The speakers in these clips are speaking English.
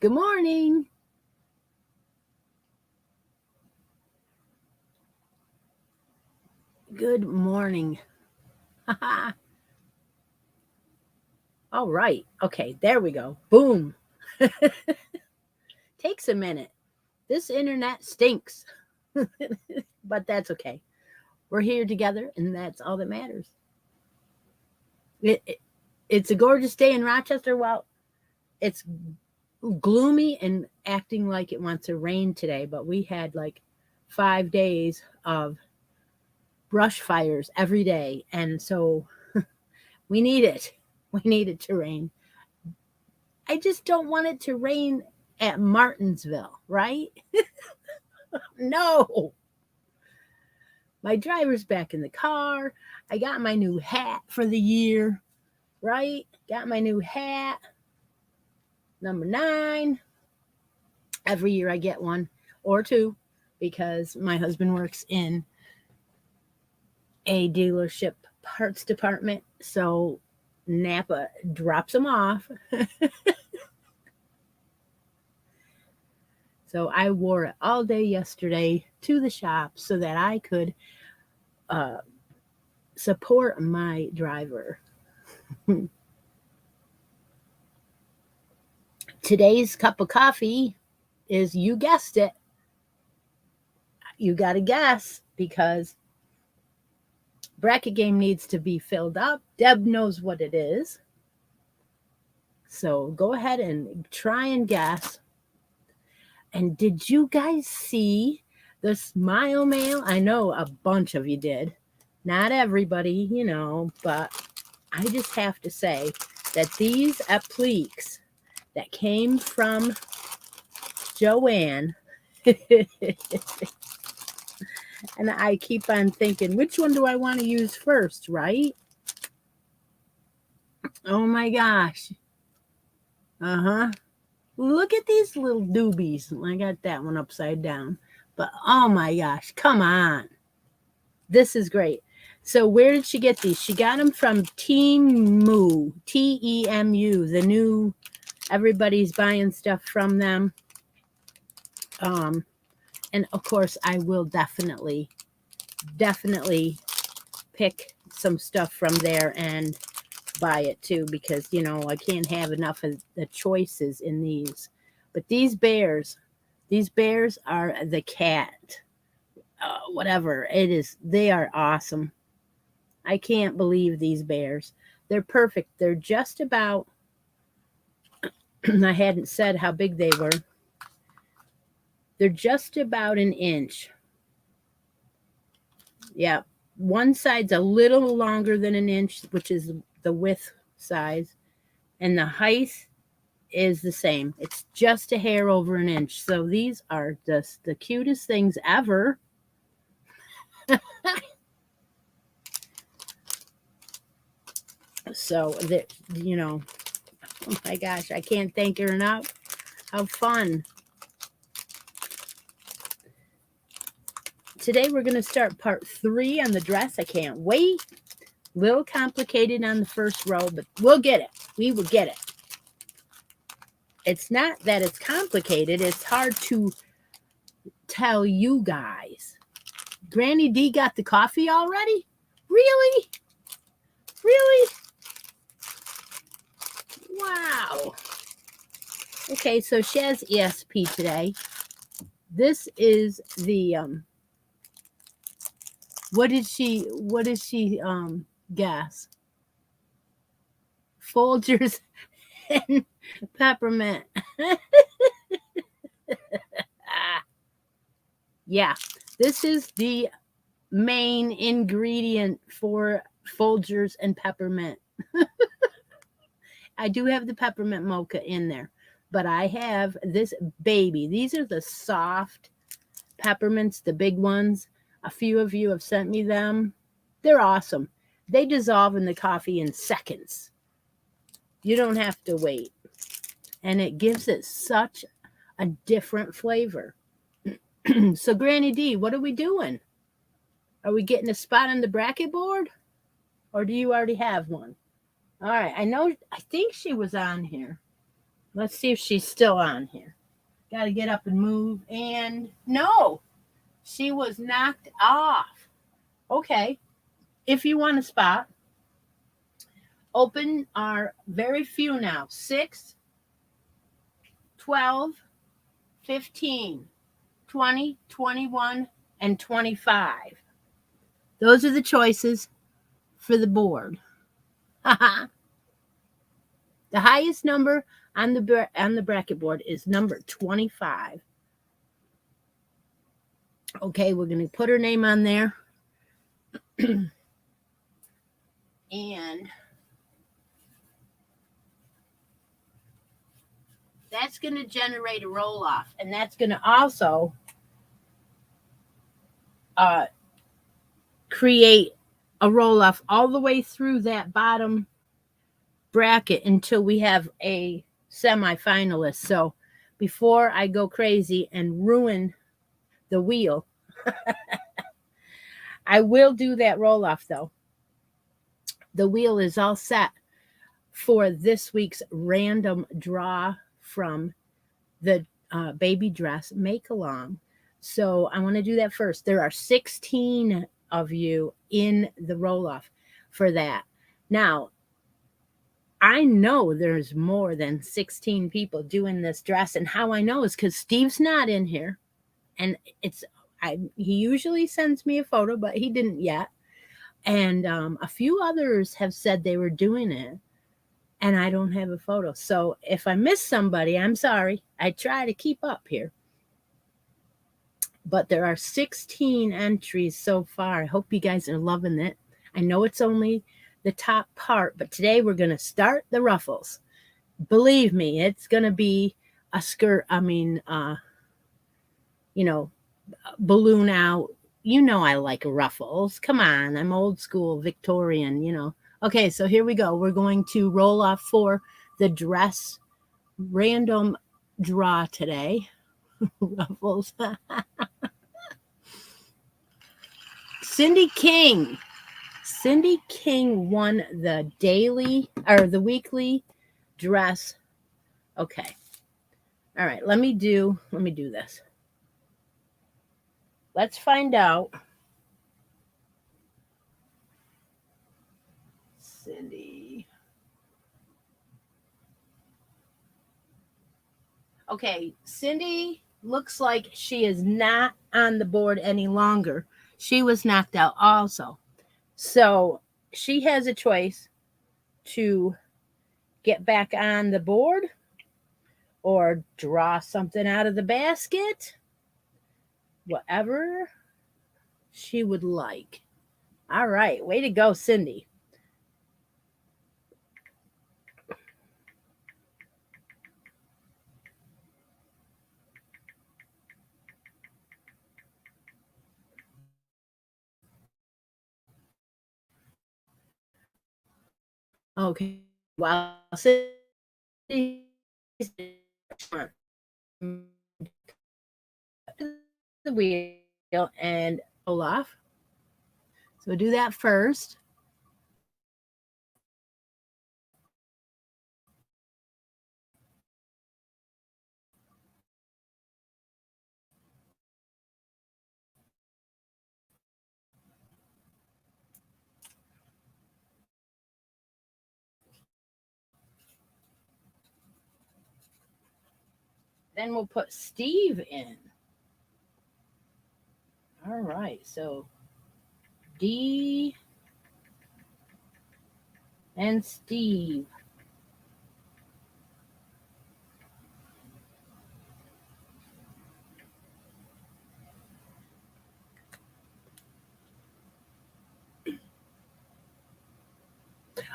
Good morning. Good morning. All right. Okay, there we go. Boom. Takes a minute. This internet stinks, but that's okay. We're here together, and that's all that matters. It, it, it's a gorgeous day in Rochester. Well, it's gloomy and acting like it wants to rain today, but we had like 5 days of brush fires every day. And so we need it. We need it to rain. I just don't want it to rain at Martinsville, right? No. My driver's back in the car. I got my new hat for the year, right? Got my new hat, number 9. Every year I get one or two because my husband works in a dealership parts department. So Napa drops them off. So I wore it all day yesterday to the shop so that I could uh, support my driver. Today's cup of coffee is, you guessed it, you got to guess because bracket game needs to be filled up. Deb knows what it is. So go ahead and try and guess. And did you guys see the smile mail? I know a bunch of you did. Not everybody, but I just have to say that these appliques that came from Joanne, and I keep on thinking, which one do I want to use first, right? Oh my gosh. Uh-huh. Look at these little doobies. I got that one upside down. But oh my gosh, come on. This is great. So where did she get these? She got them from Temu, Temu, the new, everybody's buying stuff from them. And of course, I will definitely pick some stuff from there and buy it too because, I can't have enough of the choices in these. But these bears are the cat, whatever it is. They are awesome. I can't believe these bears. They're perfect. They're just about, I hadn't said how big they were. They're just about an inch. Yeah. One side's a little longer than an inch, which is the width size, and the height is the same. It's just a hair over an inch. So these are just the cutest things ever. So that, oh my gosh, I can't thank her enough. How fun. Today we're going to start part 3 on the dress. I can't wait. A little complicated on the first row, but we'll get it. We will get it. It's not that it's complicated. It's hard to tell you guys. Granny D got the coffee already? Really? Really? Wow. Okay, so she has ESP today. This is the what did she guess? Folgers and peppermint. Yeah, this is the main ingredient for Folgers and peppermint. I do have the peppermint mocha in there, but I have this baby. These are the soft peppermints, the big ones. A few of you have sent me them. They're awesome. They dissolve in the coffee in seconds. You don't have to wait. And it gives it such a different flavor. So, Granny D, what are we doing? Are we getting a spot on the bracket board? Or do you already have one? All right. I think she was on here. Let's see if she's still on here. Got to get up and move. And no, she was knocked off. Okay. If you want a spot, open are very few now. 6, 12, 15, 20, 21, and 25. Those are the choices for the board. The highest number on the bracket board is number 25. Okay, we're going to put her name on there. And that's going to generate a roll off. And that's going to also create a roll off all the way through that bottom bracket until we have a semifinalist. So before I go crazy and ruin the wheel, I will do that roll off though. The wheel is all set for this week's random draw from the baby dress make along. So I want to do that first. There are 16 of you in the roll off for that. Now, I know there's more than 16 people doing this dress, and how I know is because Steve's not in here, and he usually sends me a photo, but he didn't yet. And a few others have said they were doing it, and I don't have a photo. So if I miss somebody, I'm sorry. I try to keep up here. But there are 16 entries so far. I hope you guys are loving it. I know it's only the top part, but today we're going to start the ruffles. Believe me, it's going to be a skirt. Balloon out. You know I like ruffles. Come on, I'm old school Victorian, Okay, so here we go. We're going to roll off for the dress random draw today. Ruffles. Cindy King won the weekly dress. Okay. All right, let me do this. Let's find out. Cindy. Okay, Cindy looks like she is not on the board any longer. She was knocked out also. So she has a choice to get back on the board or draw something out of the basket. Whatever she would like. All right, way to go, Cindy. Okay, while Cindy the wheel and pull off. So do that first. Then we'll put Steve in. All right, so D and Steve.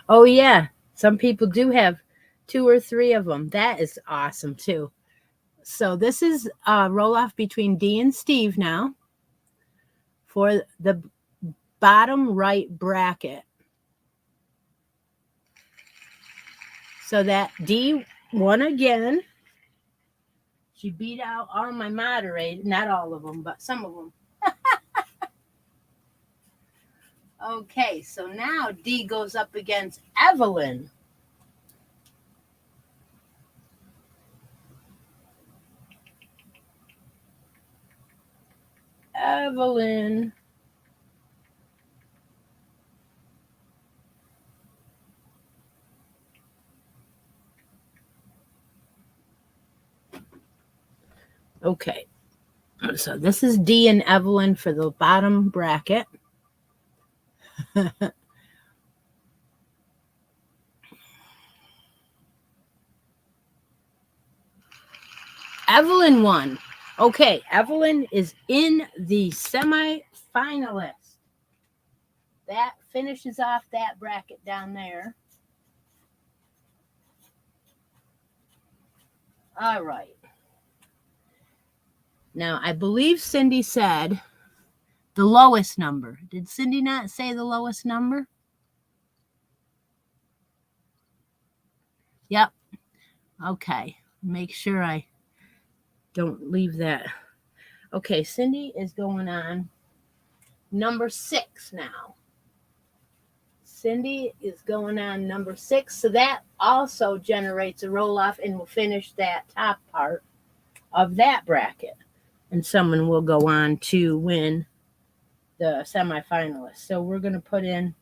Oh, yeah. Some people do have 2 or 3 of them. That is awesome, too. So this is a roll off between D and Steve now for the bottom right bracket. So that D won again. She beat out all my moderators, not all of them, but some of them. Okay, so now D goes up against Evelyn. Evelyn. Okay. So this is D and Evelyn for the bottom bracket. Evelyn won. Okay, Evelyn is in the semi-finalist. That finishes off that bracket down there. All right. Now, I believe Cindy said the lowest number. Did Cindy not say the lowest number? Yep. Okay. Make sure I don't leave that. Okay, Cindy is going on number 6 now. Cindy is going on number 6. So that also generates a roll-off and will finish that top part of that bracket. And someone will go on to win the semifinalists. So we're going to put in,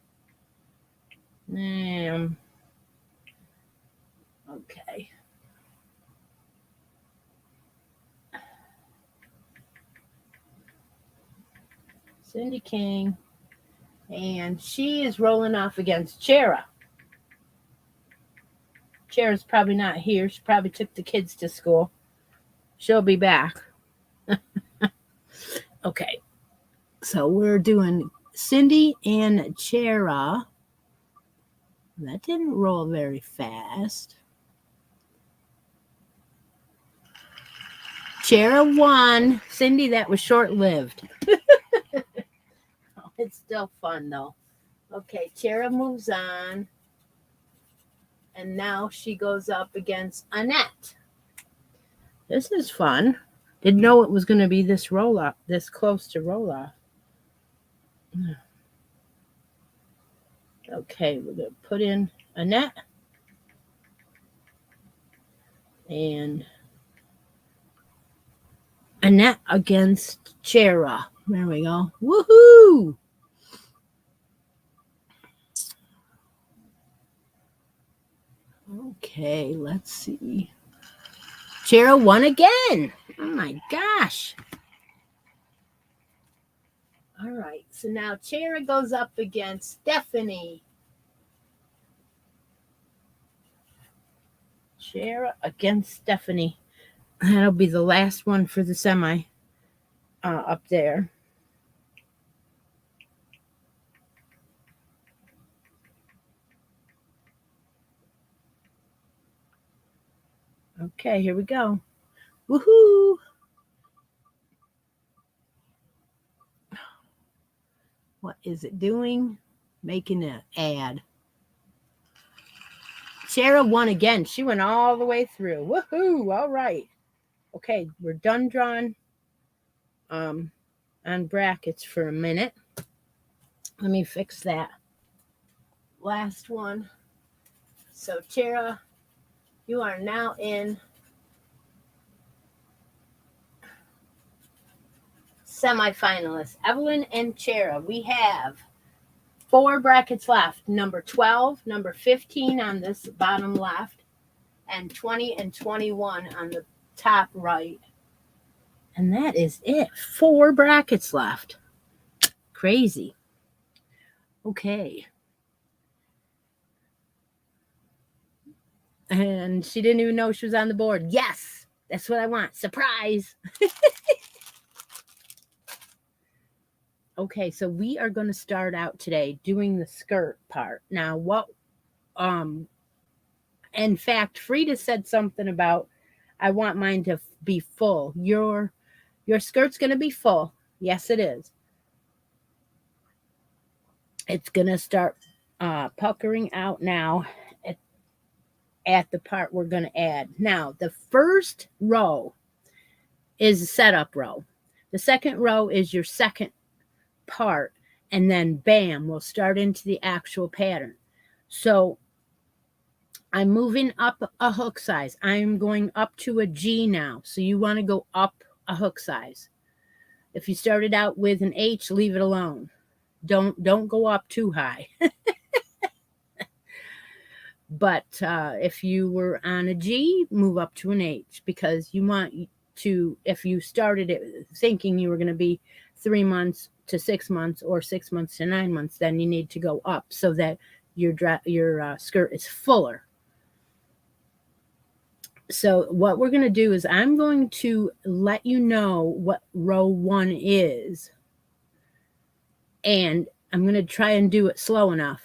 okay. Cindy King, and she is rolling off against Chera. Chera's probably not here. She probably took the kids to school. She'll be back. Okay. So we're doing Cindy and Chera. That didn't roll very fast. Chera won. Cindy, that was short-lived. It's still fun, though. Okay, Chera moves on. And now she goes up against Annette. This is fun. Didn't know it was going to be this roll-off, this close to roll-off. Okay, we're going to put in Annette. And Annette against Chera. There we go. Woohoo! Okay, let's see. Chera won again. Oh my gosh. All right, so now Chera goes up against Stephanie. Chera against Stephanie. That'll be the last one for the semi up there. Okay, here we go. Woohoo! What is it doing? Making an ad. Chera won again. She went all the way through. Woohoo! All right. Okay, we're done drawing on brackets for a minute. Let me fix that last one. So, Chera, you are now in semifinalists. Evelyn and Chera, we have 4 brackets left. Number 12, number 15 on this bottom left, and 20 and 21 on the top right. And that is it. 4 brackets left. Crazy. Okay. And she didn't even know she was on the board. Yes, that's what I want. Surprise. Okay, so we are going to start out today doing the skirt part. Now, what in fact, Frida said something about, I want mine to be full. Your skirt's going to be full. Yes, it is. It's going to start puckering out now at the part we're going to add. Now, the first row is a setup row. The second row is your second part, and then bam, we'll start into the actual pattern. So I'm moving up a hook size. I'm going up to a G now. So you want to go up a hook size. If you started out with an H, leave it alone. Don't go up too high. But if you were on a G, move up to an H, because you want to, if you started it thinking you were going to be 3 months to 6 months or 6 months to 9 months, then you need to go up so that your skirt is fuller. So what we're going to do is I'm going to let you know what row 1 is, and I'm going to try and do it slow enough.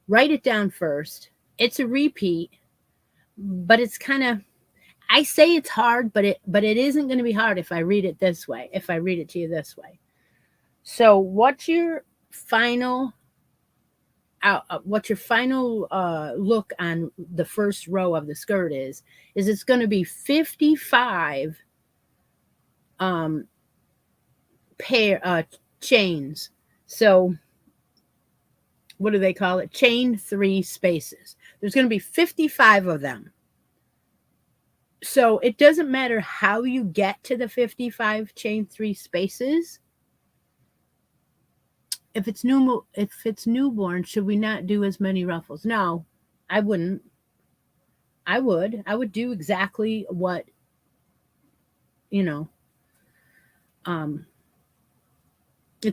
Write it down first. It's a repeat, but it's kind of, I say it's hard, but it isn't going to be hard if I read it this way, if I read it to you this way. So what's your final look on the first row of the skirt is it's going to be 55 pair chains. So what do they call it? Chain 3 spaces. There's going to be 55 of them. So it doesn't matter how you get to the 55 chain 3 spaces. If it's newborn, should we not do as many ruffles? No, I wouldn't. I would do exactly what, it's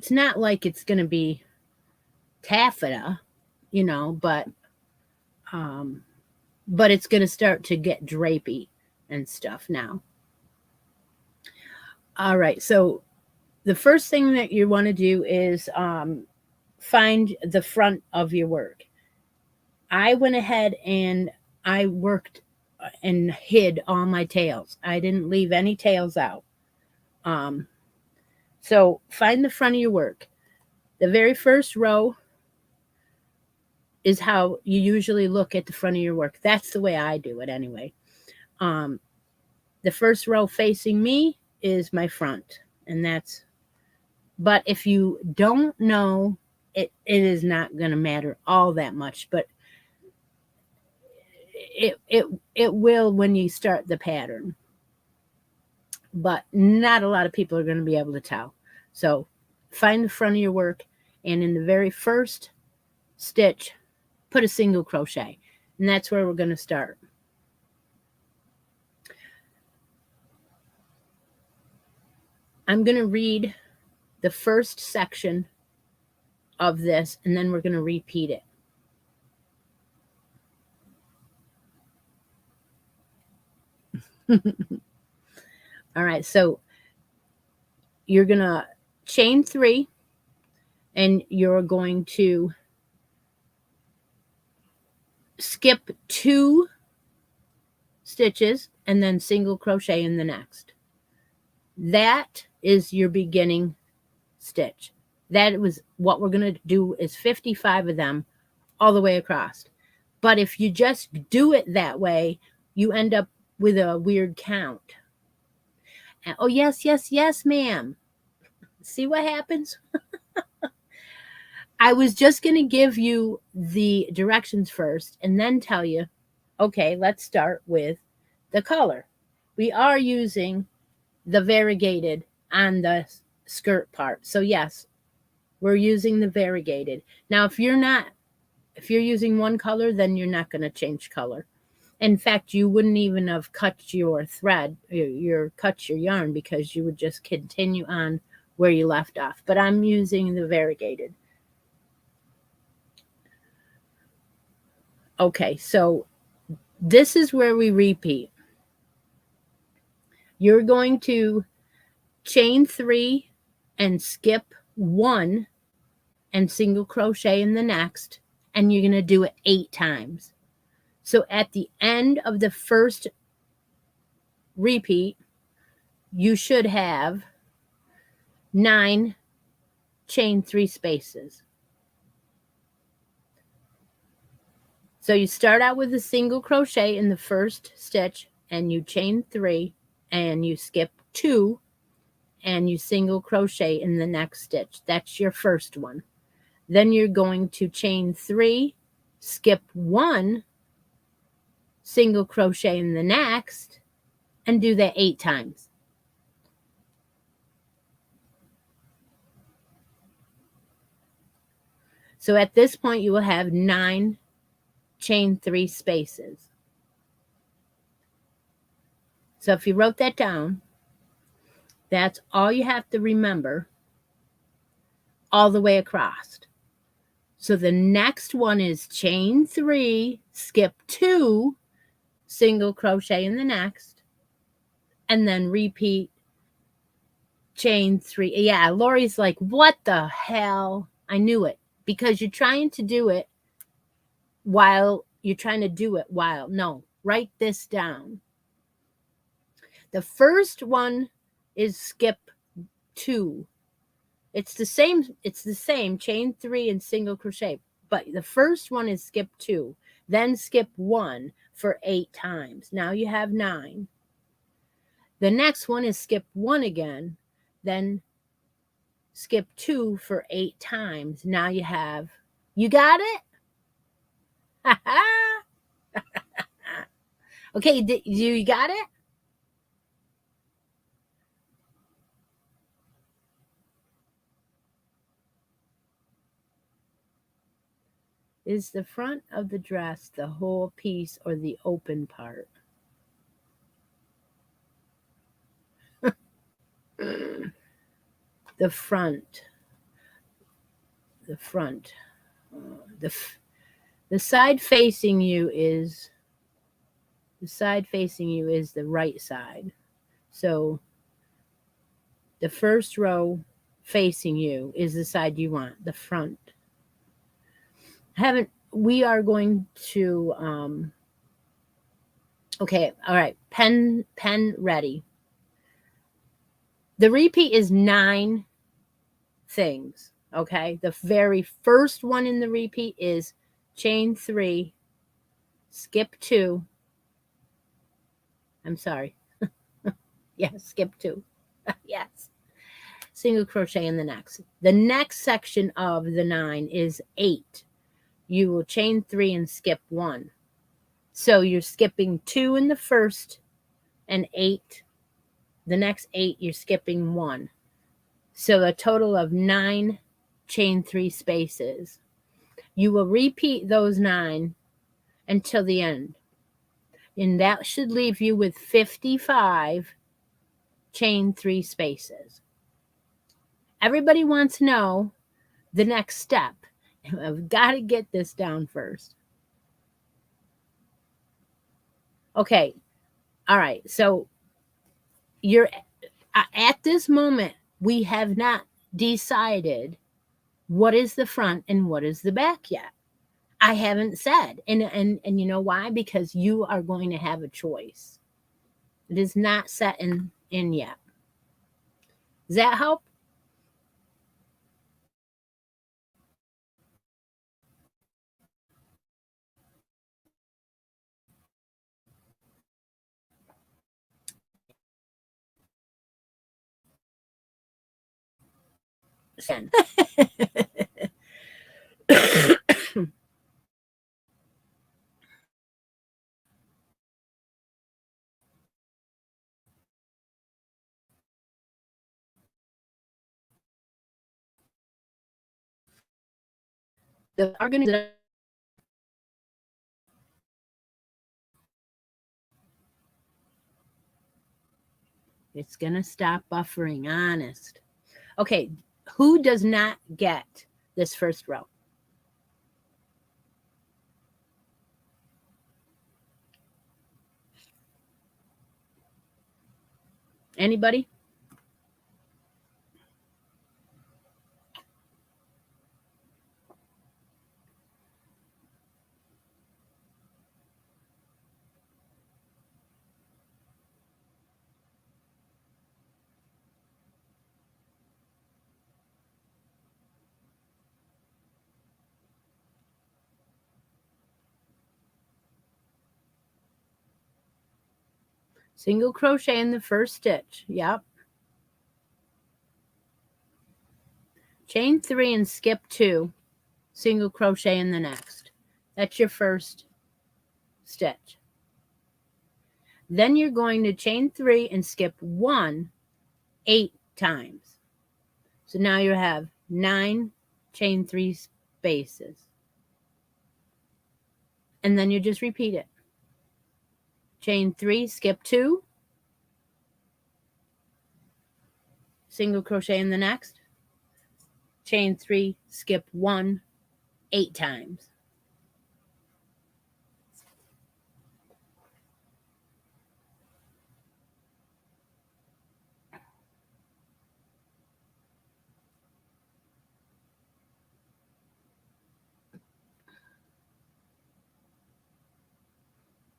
not like it's going to be taffeta, but it's going to start to get drapey and stuff now. All right, so the first thing that you want to do is find the front of your work. I went ahead and I worked and hid all my tails. I didn't leave any tails out. So find the front of your work. The very first row is how you usually look at the front of your work. That's the way I do it anyway. The first row facing me is my front, but if you don't know, it is not going to matter all that much, but it will when you start the pattern. But not a lot of people are going to be able to tell. So find the front of your work, and in the very first stitch, put a single crochet, and that's where we're going to start. I'm going to read the first section of this, and then we're going to repeat it. All right, so you're going to chain 3, and you're going to skip 2 stitches and then single crochet in the next. That is your beginning stitch. That was what we're going to do, is 55 of them all the way across. But if you just do it that way, you end up with a weird count. Oh, yes, ma'am. See what happens? I was just going to give you the directions first and then tell you, okay, let's start with the color. We are using the variegated on the skirt part. So yes, we're using the variegated. Now, if you're using one color, then you're not going to change color. In fact, you wouldn't even have cut your thread, cut your yarn, because you would just continue on where you left off. But I'm using the variegated. Okay, so this is where we repeat. You're going to chain 3 and skip 1 and single crochet in the next, and you're going to do it 8 times. So at the end of the first repeat, you should have 9 chain 3 spaces. So you start out with a single crochet in the first stitch, and you chain 3, and you skip 2, and you single crochet in the next stitch. That's your first one. Then you're going to chain 3, skip 1, single crochet in the next, and do that 8 times. So at this point, you will have 9 chain 3 spaces. So if you wrote that down, that's all you have to remember all the way across. So the next one is chain 3, skip 2, single crochet in the next, and then repeat chain 3. Yeah, Lori's like, what the hell? I knew it, because you're trying to do it while no, write this down. The first one is skip 2. It's the same chain 3 and single crochet, but the first one is skip 2, then skip 1 for 8 times. Now you have 9. The next one is skip 1 again, then skip 2 for 8 times. Now you got it? Okay, you got it? Is the front of the dress the whole piece or the open part? The front. The side facing you is the right side. So the first row facing you is the side you want, the front. We are going to okay, all right, pen ready. The repeat is 9 things, okay? The very first one in the repeat is chain 3, skip 2. I'm sorry. Yes, skip 2. Yes. Single crochet in the next. The next section of the 9 is 8. You will chain 3 and skip 1. So you're skipping 2 in the first and 8. The next 8, you're skipping 1. So a total of 9 chain 3 spaces. You will repeat those 9 until the end. And that should leave you with 55 chain 3 spaces. Everybody wants to know the next step. I've got to get this down first. Okay. All right. So you're at this moment, we have not decided what is the front and what is the back yet. I haven't said. And you know why? Because you are going to have a choice. It is not set in yet. Does that help? The organization. It's going to stop buffering, honest. Okay, who does not get this first row? Anybody? Single crochet in the first stitch. Yep. Chain 3 and skip 2. Single crochet in the next. That's your first stitch. Then you're going to chain 3 and skip 1 8 times. So now you have 9 chain 3 spaces. And then you just repeat it. Chain 3, skip 2, single crochet in the next, chain 3, skip 1, 8 times.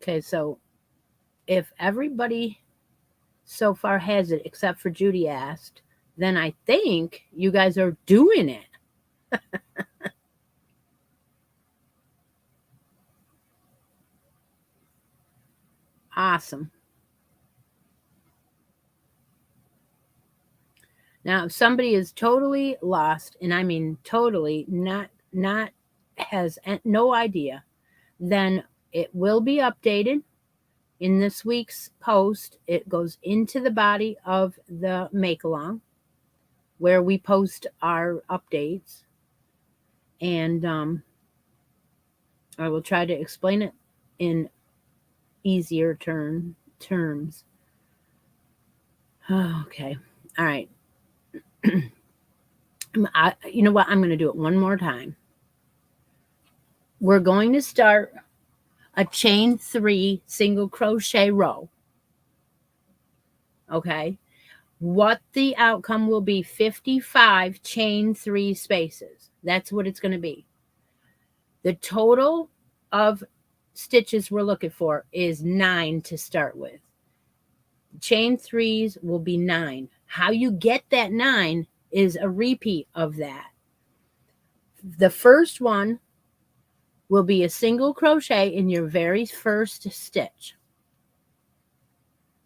Okay, so if everybody so far has it, except for Judy asked, then I think you guys are doing it. Awesome. Now, if somebody is totally lost, and I mean totally not has no idea, then it will be updated in this week's post. It goes into the body of the make along where we post our updates, and I will try to explain it in easier terms. Okay. All right. You know what? I'm going to do it one more time. We're going to start a chain 3 single crochet row. Okay. What the outcome will be 55 chain 3 spaces. That's what it's going to be. The total of stitches we're looking for is 9 to start with. Chain 3s will be 9. How you get that 9 is a repeat of that. The first one will be a single crochet in your very first stitch.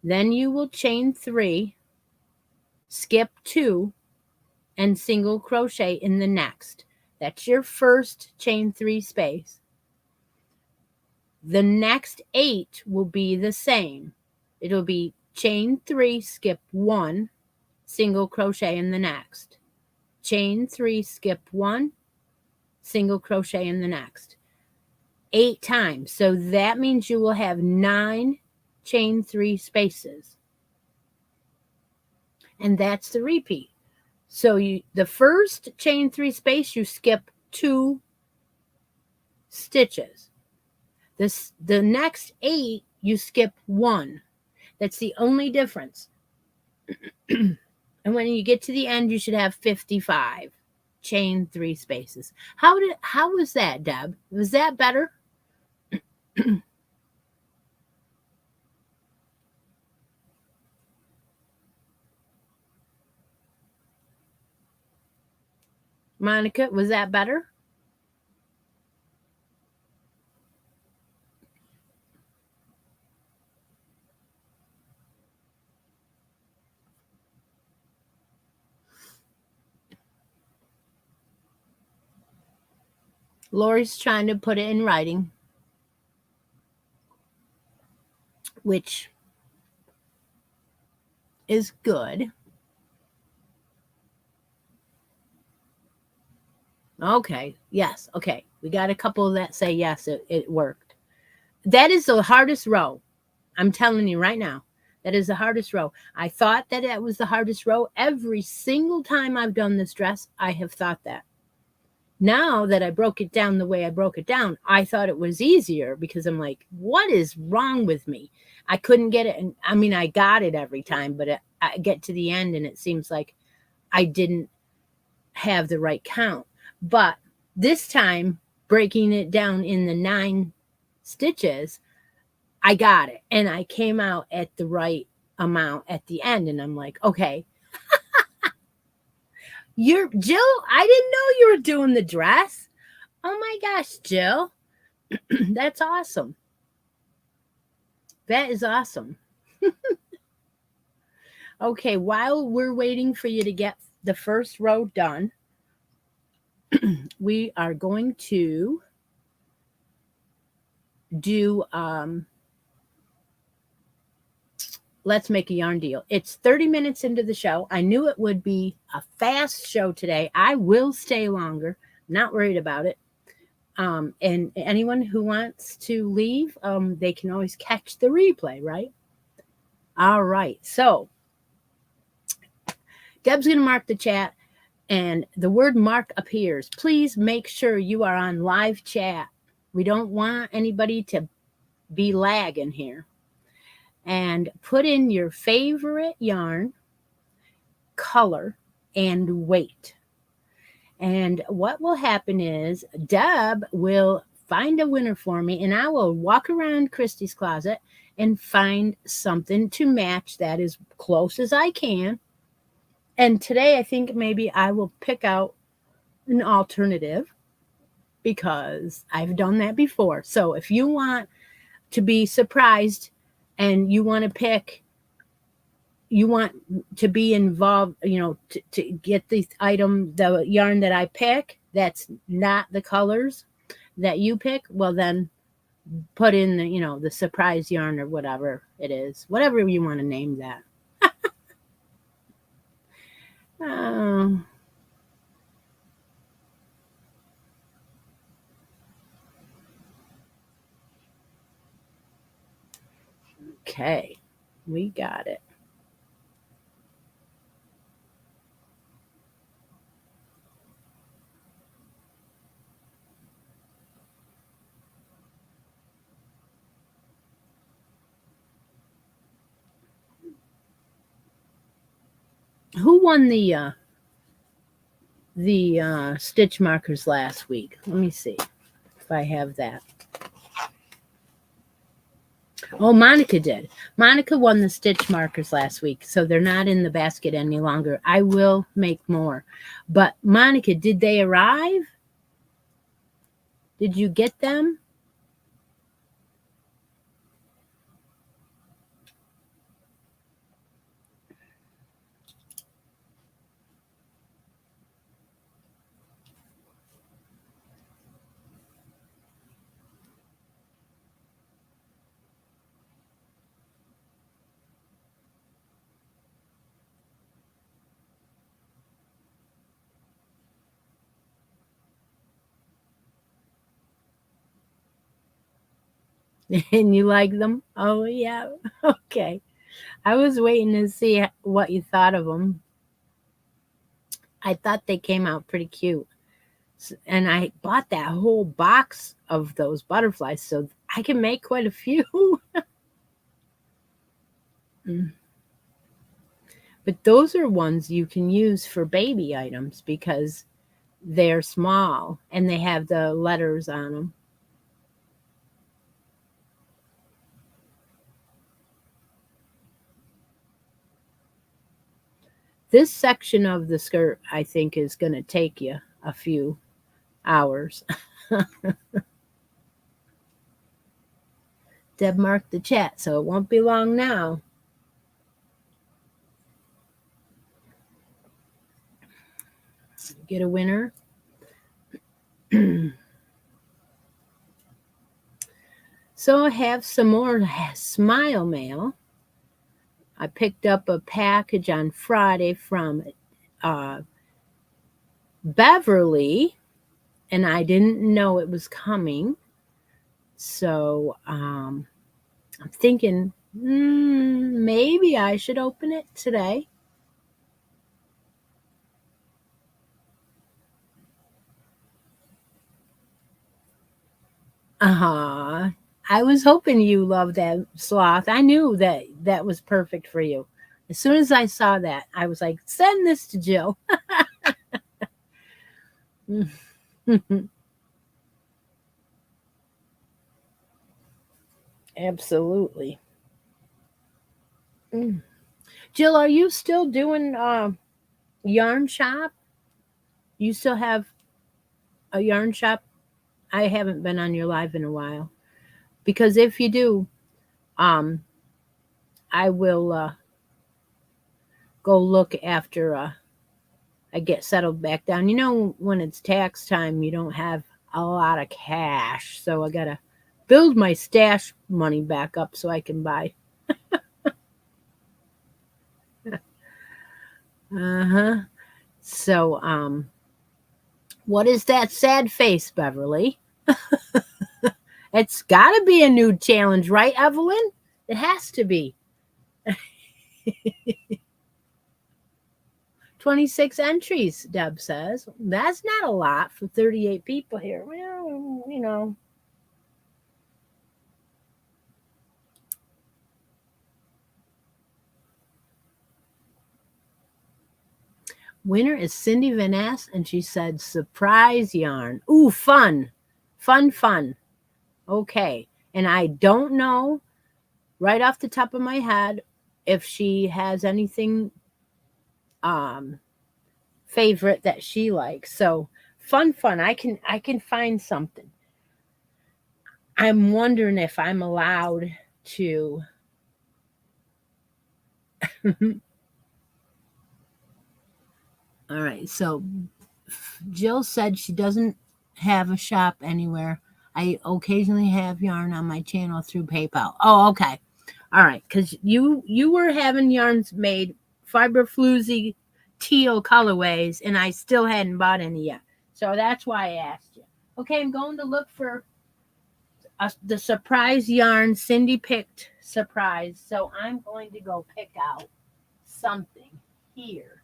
Then you will chain 3, skip 2, and single crochet in the next. That's your first chain 3 space. The next 8 will be the same. It'll be chain 3, skip 1, single crochet in the next. Chain 3, skip 1, single crochet in the next. 8 times. So that means you will have 9 chain 3 spaces. And that's the repeat. So the first chain 3 space, you skip 2 stitches. The next 8, you skip 1. That's the only difference. And when you get to the end, you should have 55 chain 3 spaces. How was that, Deb? Was that better? Monica, was that better? Lori's trying to put it in writing, which is good. Okay. Yes. Okay. We got a couple that say yes, it worked. That is the hardest row. I'm telling you right now. That is the hardest row. I thought that was the hardest row. Every single time I've done this dress, I have thought that. Now that I broke it down the way I broke it down, I thought it was easier because I'm like, what is wrong with me? I couldn't get it. And I mean, I got it every time, but I get to the end and it seems like I didn't have the right count. But this time, breaking it down in the 9 stitches, I got it. And I came out at the right amount at the end. And I'm like, okay. Jill, I didn't know you were doing the dress. Oh my gosh, Jill. That's awesome. That is awesome. Okay, while we're waiting for you to get the first row done, we are going to do let's make a yarn deal. It's 30 minutes into the show. I knew it would be a fast show today. I will stay longer. Not worried about it. And anyone who wants to leave, they can always catch the replay, right? All right. So Deb's going to mark the chat and the word mark appears. Please make sure you are on live chat. We don't want anybody to be lagging here. And put in your favorite yarn, color, and weight. And what will happen is Deb will find a winner for me, and I will walk around Christi's closet and find something to match that as close as I can. And today I think maybe I will pick out an alternative because I've done that before. So if you want to be surprised and you want to be involved, to get the item, the yarn that I pick, that's not the colors that you pick, well then put in the surprise yarn or whatever it is, whatever you want to name that. Okay, we got it. Who won the stitch markers last week? Let me see if I have that. Oh, Monica did. Monica won the stitch markers last week, so they're not in the basket any longer. I will make more. But Monica, did they arrive? Did you get them? And you like them? Oh, yeah. Okay. I was waiting to see what you thought of them. I thought they came out pretty cute. And I bought that whole box of those butterflies, so I can make quite a few. But those are ones you can use for baby items because they're small and they have the letters on them. This section of the skirt, I think, is going to take you a few hours. Deb marked the chat, so it won't be long now. Get a winner. So I have some more smile mail. I picked up a package on Friday from Beverly, and I didn't know it was coming. So I'm thinking maybe I should open it today. I was hoping you loved that sloth. I knew that was perfect for you. As soon as I saw that, I was like, send this to Jill. Absolutely. Jill, are you still doing yarn shop? You still have a yarn shop? I haven't been on your live in a while. Because if you do, I will go look after I get settled back down. You know, when it's tax time, you don't have a lot of cash. So I got to build my stash money back up so I can buy. So What is that sad face, Beverly? It's got to be a new challenge, right, Evelyn? It has to be. 26 entries, Deb says. That's not a lot for 38 people here. Well, you know. Winner is Cindy Van Ness, and she said surprise yarn. Ooh, fun. Fun, fun. Okay. And I don't know right off the top of my head if she has anything favorite that she likes. So fun, fun. I can find something. I'm wondering if I'm allowed to. All right. So Jill said she doesn't have a shop anywhere. I occasionally have yarn on my channel through PayPal. Oh, okay. All right. Because you were having yarns made fiber floozy teal colorways, and I still hadn't bought any yet. So that's why I asked you. Okay, I'm going to look for the surprise yarn. Cindy picked surprise. So I'm going to go pick out something here.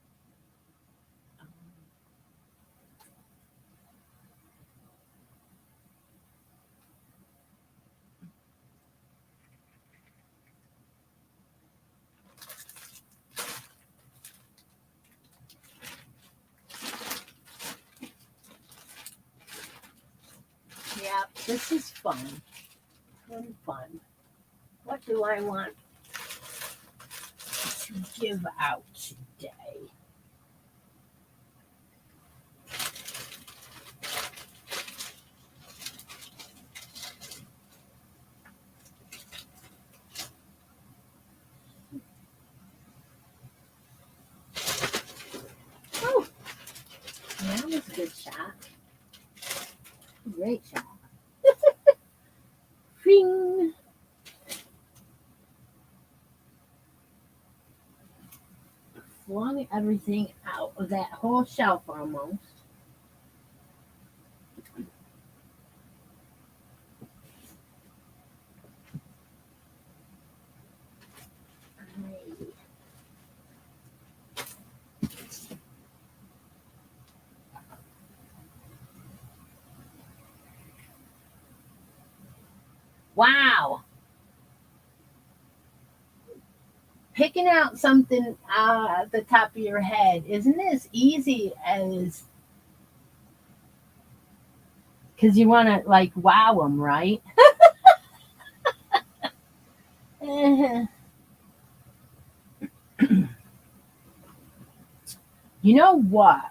Yeah, this is fun. Fun. What do I want to give out today? Oh, that was a good shot. Great shot. Ring. Flung everything out of that whole shelf almost. Wow. Picking out something at the top of your head isn't as easy as, because you want to like wow them, right? You know what?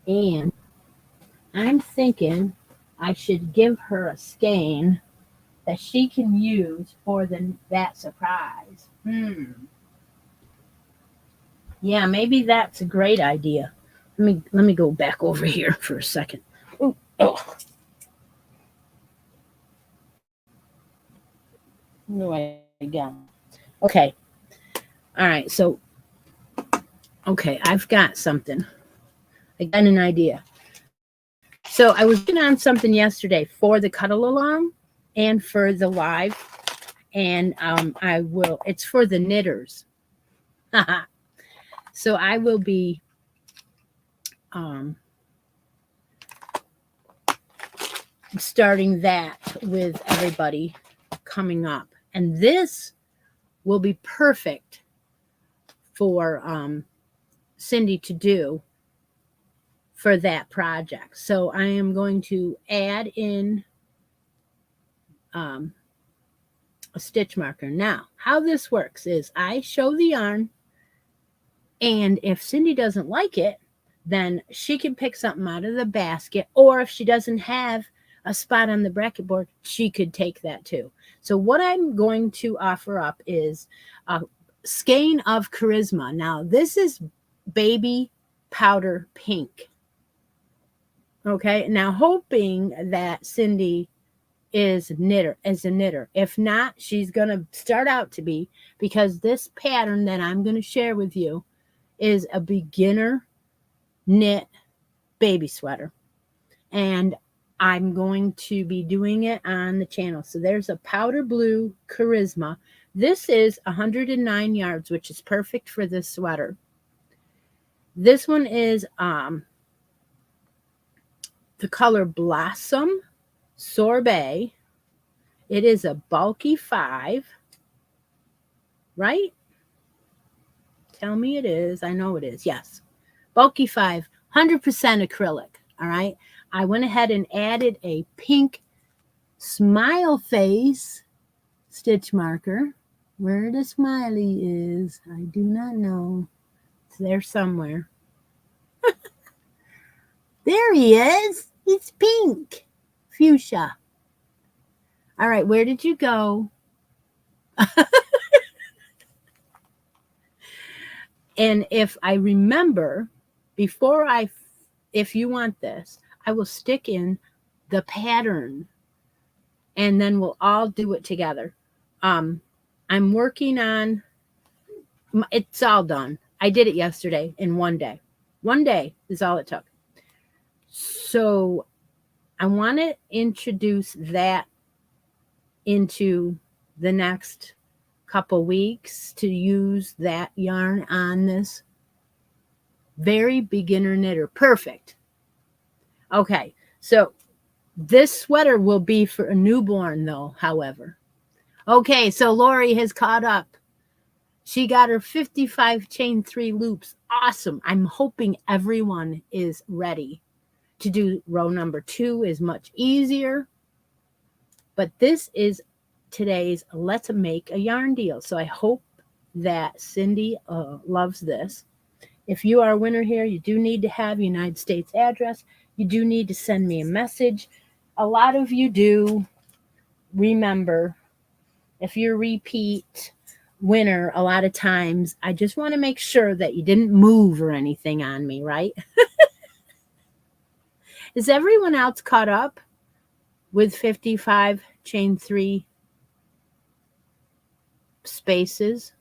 And I'm thinking I should give her a skein that she can use for that surprise. Yeah, maybe that's a great idea. Let me go back over here for a second. Ooh, oh. What do I got? Okay. All right. So, okay, I've got something. I got an idea. So I was working on something yesterday for the cuddle alarm and for the live, and it's for the knitters. So I will be starting that with everybody coming up, and this will be perfect for Cindy to do for that project. So I am going to add in a stitch marker. Now, how this works is I show the yarn, and if Cindy doesn't like it, then she can pick something out of the basket, or if she doesn't have a spot on the bracket board, she could take that too. So what I'm going to offer up is a skein of Charisma. Now, this is baby powder pink. Okay, now hoping that Cindy is a knitter. If not, she's going to start out to be, because this pattern that I'm going to share with you is a beginner knit baby sweater. And I'm going to be doing it on the channel. So there's a powder blue Charisma. This is 109 yards, which is perfect for this sweater. This one is the color Blossom Sorbet. It is a bulky 5, right? Tell me it is. I know it is. Yes. Bulky 5, 100% acrylic. All right. I went ahead and added a pink smile face stitch marker. Where the smiley is, I do not know. It's there somewhere. There he is. It's pink. Fuchsia. All right. Where did you go? And if I remember, if you want this, I will stick in the pattern and then we'll all do it together. I'm working on, it's all done. I did it yesterday in one day. One day is all it took. So I want to introduce that into the next couple weeks, to use that yarn on this very beginner knitter. Perfect. Okay, so this sweater will be for a newborn though, however. Okay, so Lori has caught up. She got her 55 chain 3 loops. Awesome. I'm hoping everyone is ready to do row number 2. Is much easier. But this is today's Let's Make a Yarn Deal. So I hope that Cindy loves this. If you are a winner here, you do need to have a United States address. You do need to send me a message. A lot of you do. Remember, if you're a repeat winner, a lot of times I just want to make sure that you didn't move or anything on me, right? Is everyone else caught up with 55 chain 3 spaces?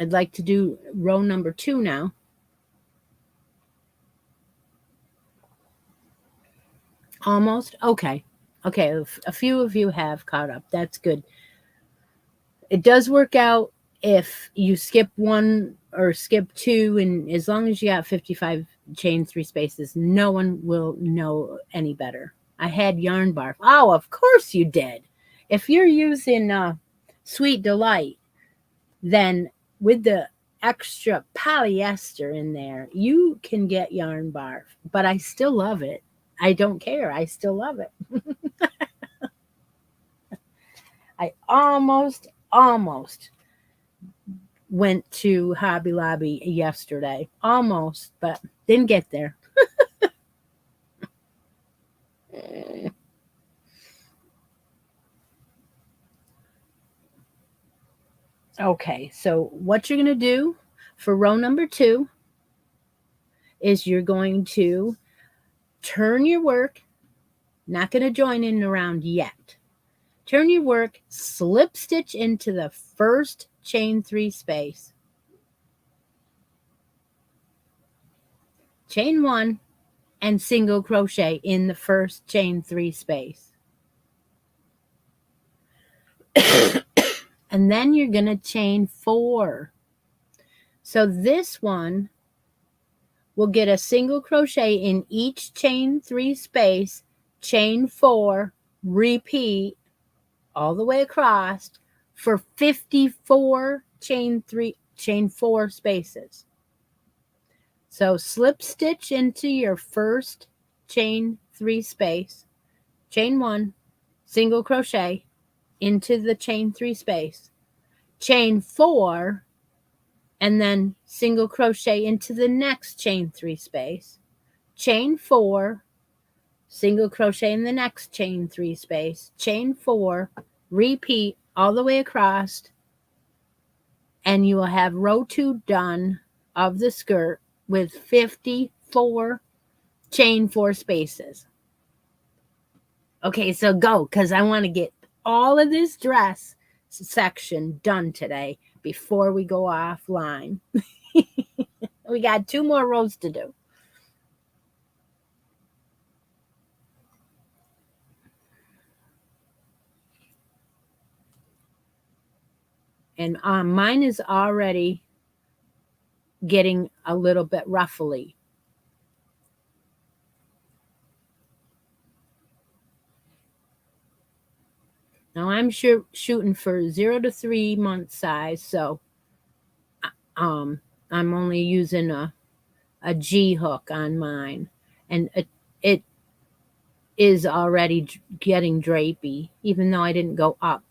I'd like to do row number 2 now. Almost? Okay. Okay, a few of you have caught up. That's good. It does work out if you skip 1 or skip 2, and as long as you got 55 chain 3 spaces, no one will know any better. I had yarn barf. Oh, of course you did. If you're using Sweet Delight, then with the extra polyester in there, you can get yarn barf. But I still love it. I don't care. I still love it. I almost went to Hobby Lobby yesterday. Almost, but didn't get there. Okay, so what you're going to do for row number 2 is you're going to turn your work, not going to join in around yet. Turn your work, slip stitch into the first chain 3 space. Chain 1 and single crochet in the first chain 3 space. And then you're going to chain 4. So this one will get a single crochet in each chain 3 space, chain 4, repeat all the way across for 54 chain 4 spaces. So slip stitch into your first chain 3 space, chain 1, single crochet into the chain 3 space, chain 4, and then single crochet into the next chain 3 space, chain 4, single crochet in the next chain 3 space, chain 4, repeat all the way across, and you will have row 2 done of the skirt with 54 chain 4 spaces. Okay, so go, because I want to get all of this dress section done today before we go offline. We got 2 more rows to do. And mine is already getting a little bit ruffly. Now I'm shooting for 0 to 3 month size, so I'm only using a G hook on mine, and it is already getting drapey, even though I didn't go up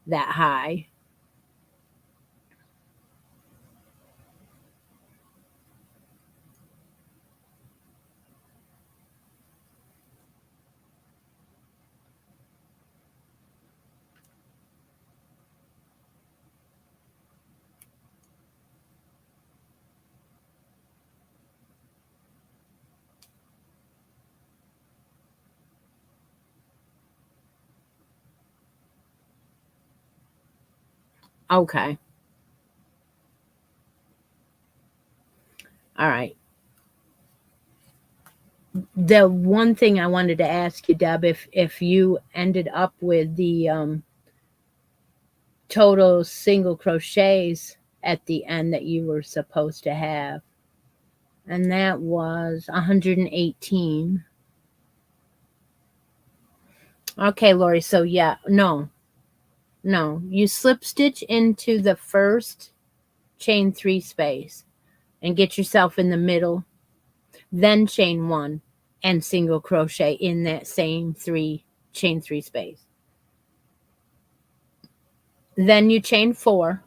that high. Okay. All right. The one thing I wanted to ask you, Deb, if you ended up with the total single crochets at the end that you were supposed to have, and that was 118. Okay, Lori. So yeah, no, you slip stitch into the first chain 3 space and get yourself in the middle, then chain 1 and single crochet in that same chain 3 space. Then you chain 4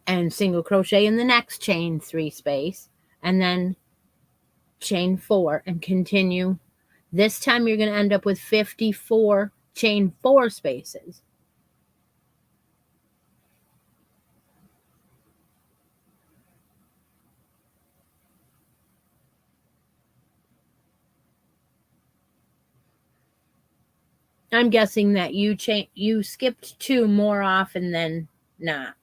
and single crochet in the next chain 3 space, and then chain 4 and continue. This time you're going to end up with 54 chain 4 spaces. I'm guessing that you skipped 2 more often than not.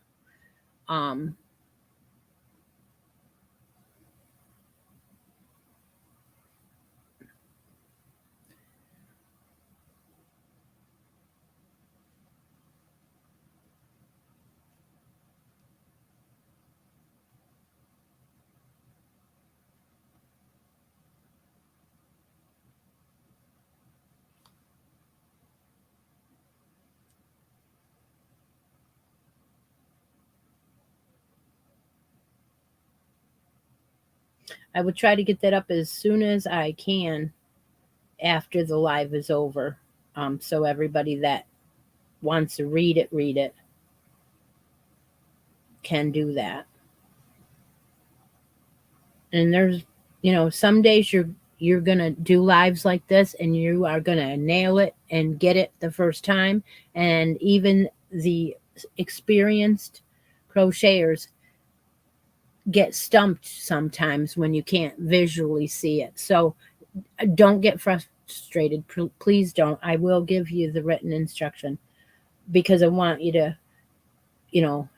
I would try to get that up as soon as I can after the live is over, so everybody that wants to read it can do that. And there's, some days you're gonna do lives like this and you are gonna nail it and get it the first time, and even the experienced crocheters get stumped sometimes when you can't visually see it. So don't get frustrated. Please don't. I will give you the written instruction because I want you to,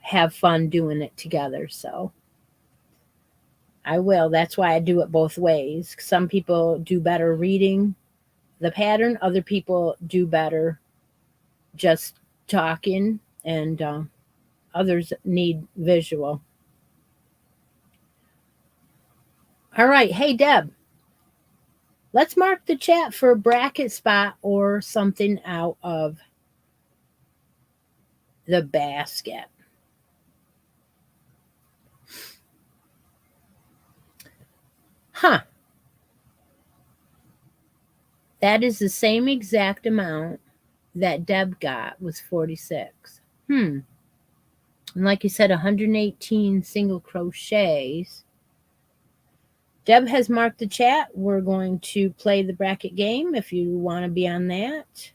have fun doing it together. So I will. That's why I do it both ways. Some people do better reading the pattern. Other people do better just talking, and others need visual. All right. Hey, Deb, let's mark the chat for a bracket spot or something out of the basket. Huh. That is the same exact amount that Deb got, was 46. And like you said, 118 single crochets. Deb has marked the chat. We're going to play the bracket game. If you want to be on that,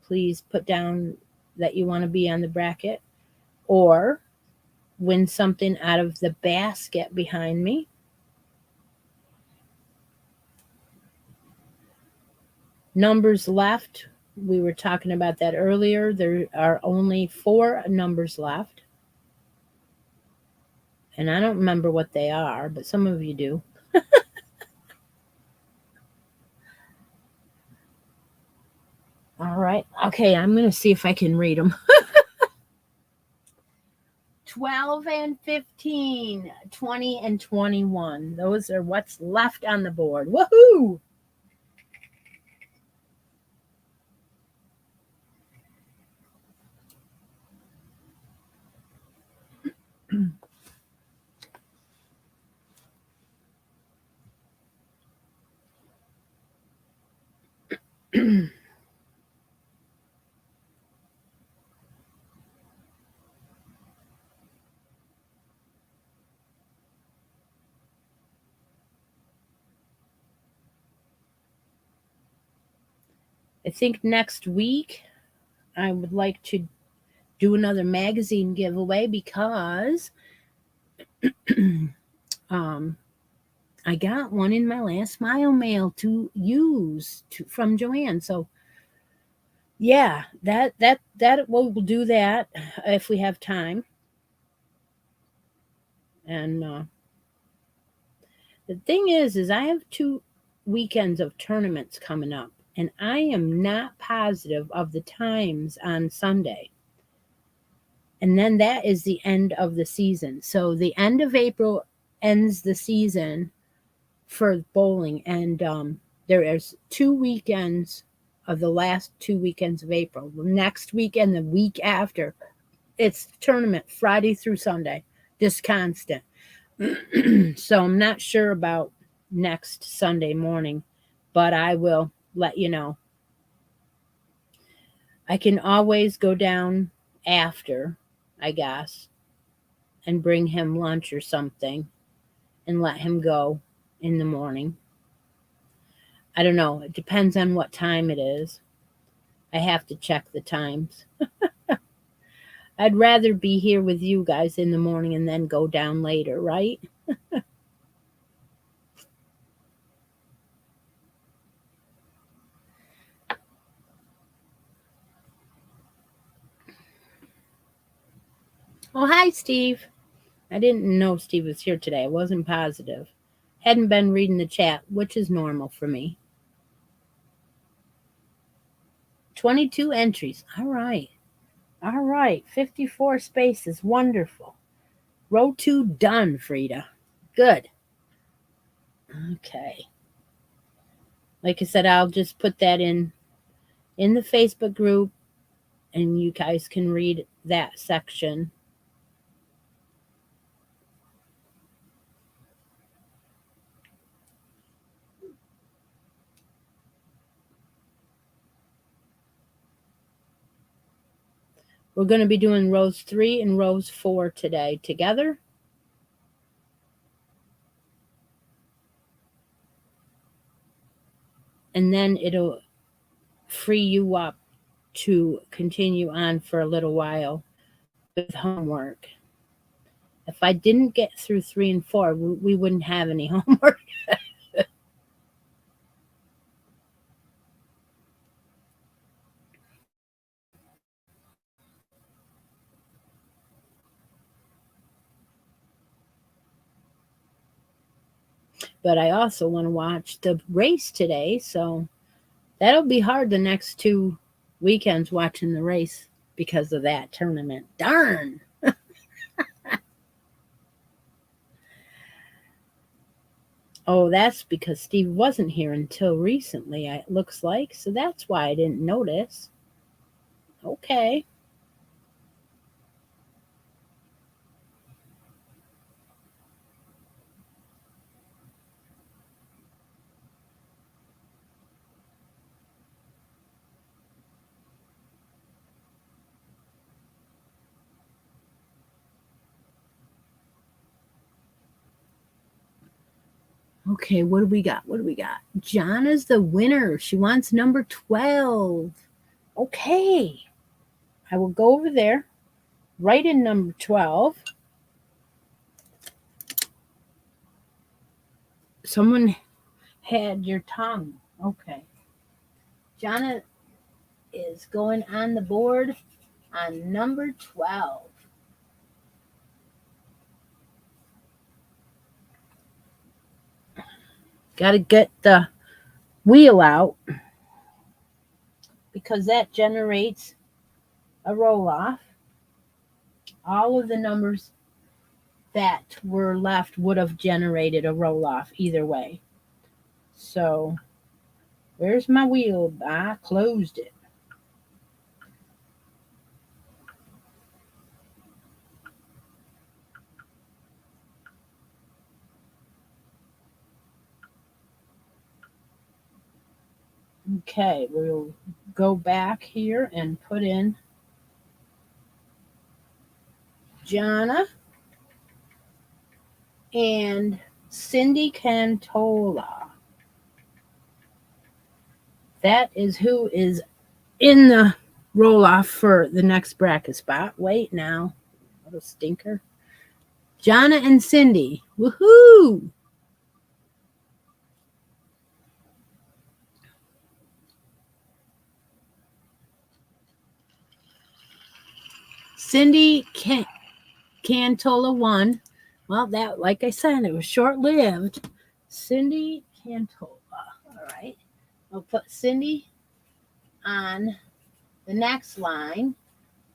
please put down that you want to be on the bracket or win something out of the basket behind me. Numbers left. We were talking about that earlier. There are only 4 numbers left. And I don't remember what they are, but some of you do. All right. Okay, I'm going to see if I can read them. 12 and 15, 20 and 21. Those are what's left on the board. Woohoo! I think next week I would like to do another magazine giveaway because I got one in my last mile mail to use from Joanne. So yeah, that we'll do that if we have time. And the thing is I have 2 weekends of tournaments coming up, and I am not positive of the times on Sunday. And then that is the end of the season. So the end of April ends the season for bowling, and there is 2 weekends of the last 2 weekends of April. The next weekend, the week after, it's tournament Friday through Sunday, just constant. So I'm not sure about next Sunday morning, but I will let you know. I can always go down after, I guess, and bring him lunch or something and let him go in the morning. I don't know. It depends on what time it is. I have to check the times. I'd rather be here with you guys in the morning and then go down later, right? Oh, hi, Steve. I didn't know Steve was here today. I wasn't positive. Hadn't been reading the chat, which is normal for me. 22 entries. All right. All right. 54 spaces. Wonderful. Row 2 done, Frida. Good. Okay. Like I said, I'll just put that in the Facebook group, and you guys can read that section. We're going to be doing rows 3 and rows 4 today together. And then it'll free you up to continue on for a little while with homework. If I didn't get through 3 and 4, we wouldn't have any homework. But I also want to watch the race today, so that'll be hard the next 2 weekends watching the race because of that tournament. Darn. Oh, that's because Steve wasn't here until recently, it looks like. So that's why I didn't notice. Okay. Okay, what do we got? What do we got? Jana's the winner. She wants number 12. Okay. I will go over there, write in number 12. Someone had your tongue. Okay. Jana is going on the board on number 12. Got to get the wheel out because that generates a roll off. All of the numbers that were left would have generated a roll off either way. So, where's my wheel? I closed it. Okay, we'll go back here and put in Jana and Cindy Cantola. That is who is in the roll off for the next bracket spot. Wait now. What a stinker. Jana and Cindy. Woohoo! Cindy Cantola won. Well, that, like I said, it was short-lived. Cindy Cantola. All right. I'll put Cindy on the next line,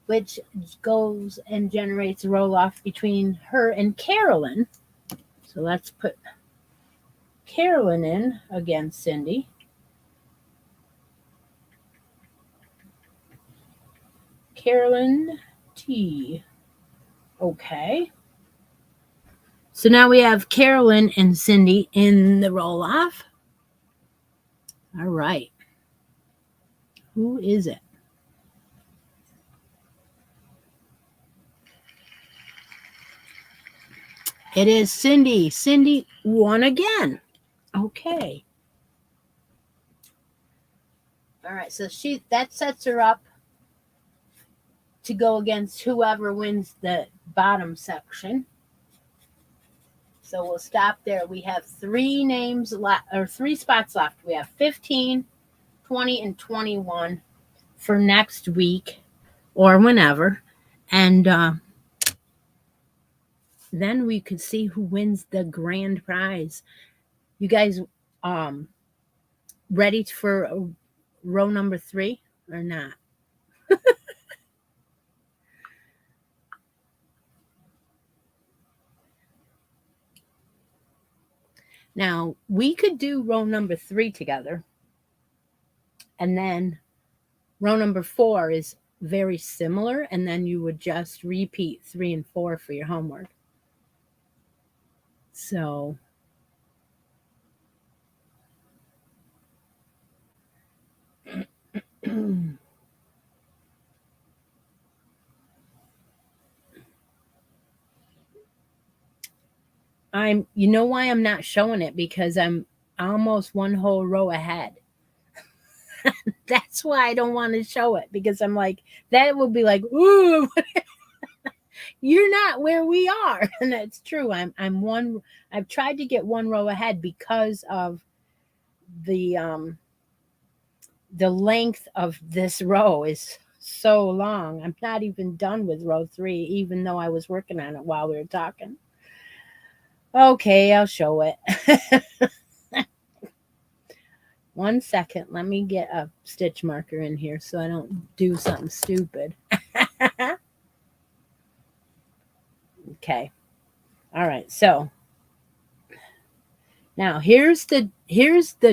which goes and generates a roll-off between her and Carolyn. So let's put Carolyn in against Cindy. Carolyn T. Okay. So now we have Carolyn and Cindy in the roll-off. All right. Who is it? It is Cindy. Cindy won again. Okay. All right. So that sets her up to go against whoever wins the bottom section. So we'll stop there. We have 3 names left, or 3 spots left. We have 15, 20, and 21 for next week or whenever. And then we could see who wins the grand prize. You guys ready for row number 3 or not? Now, we could do row number 3 together. And then row number 4 is very similar. And then you would just repeat 3 and 4 for your homework. So you know why I'm not showing it? Because I'm almost 1 whole row ahead. That's why I don't want to show it, because I'm like, that will be like, ooh, you're not where we are. And that's true. I've tried to get 1 row ahead because of the length of this row is so long. I'm not even done with row 3, even though I was working on it while we were talking. Okay, I'll show it. 1 second. Let me get a stitch marker in here so I don't do something stupid. Okay. All right. So now here's the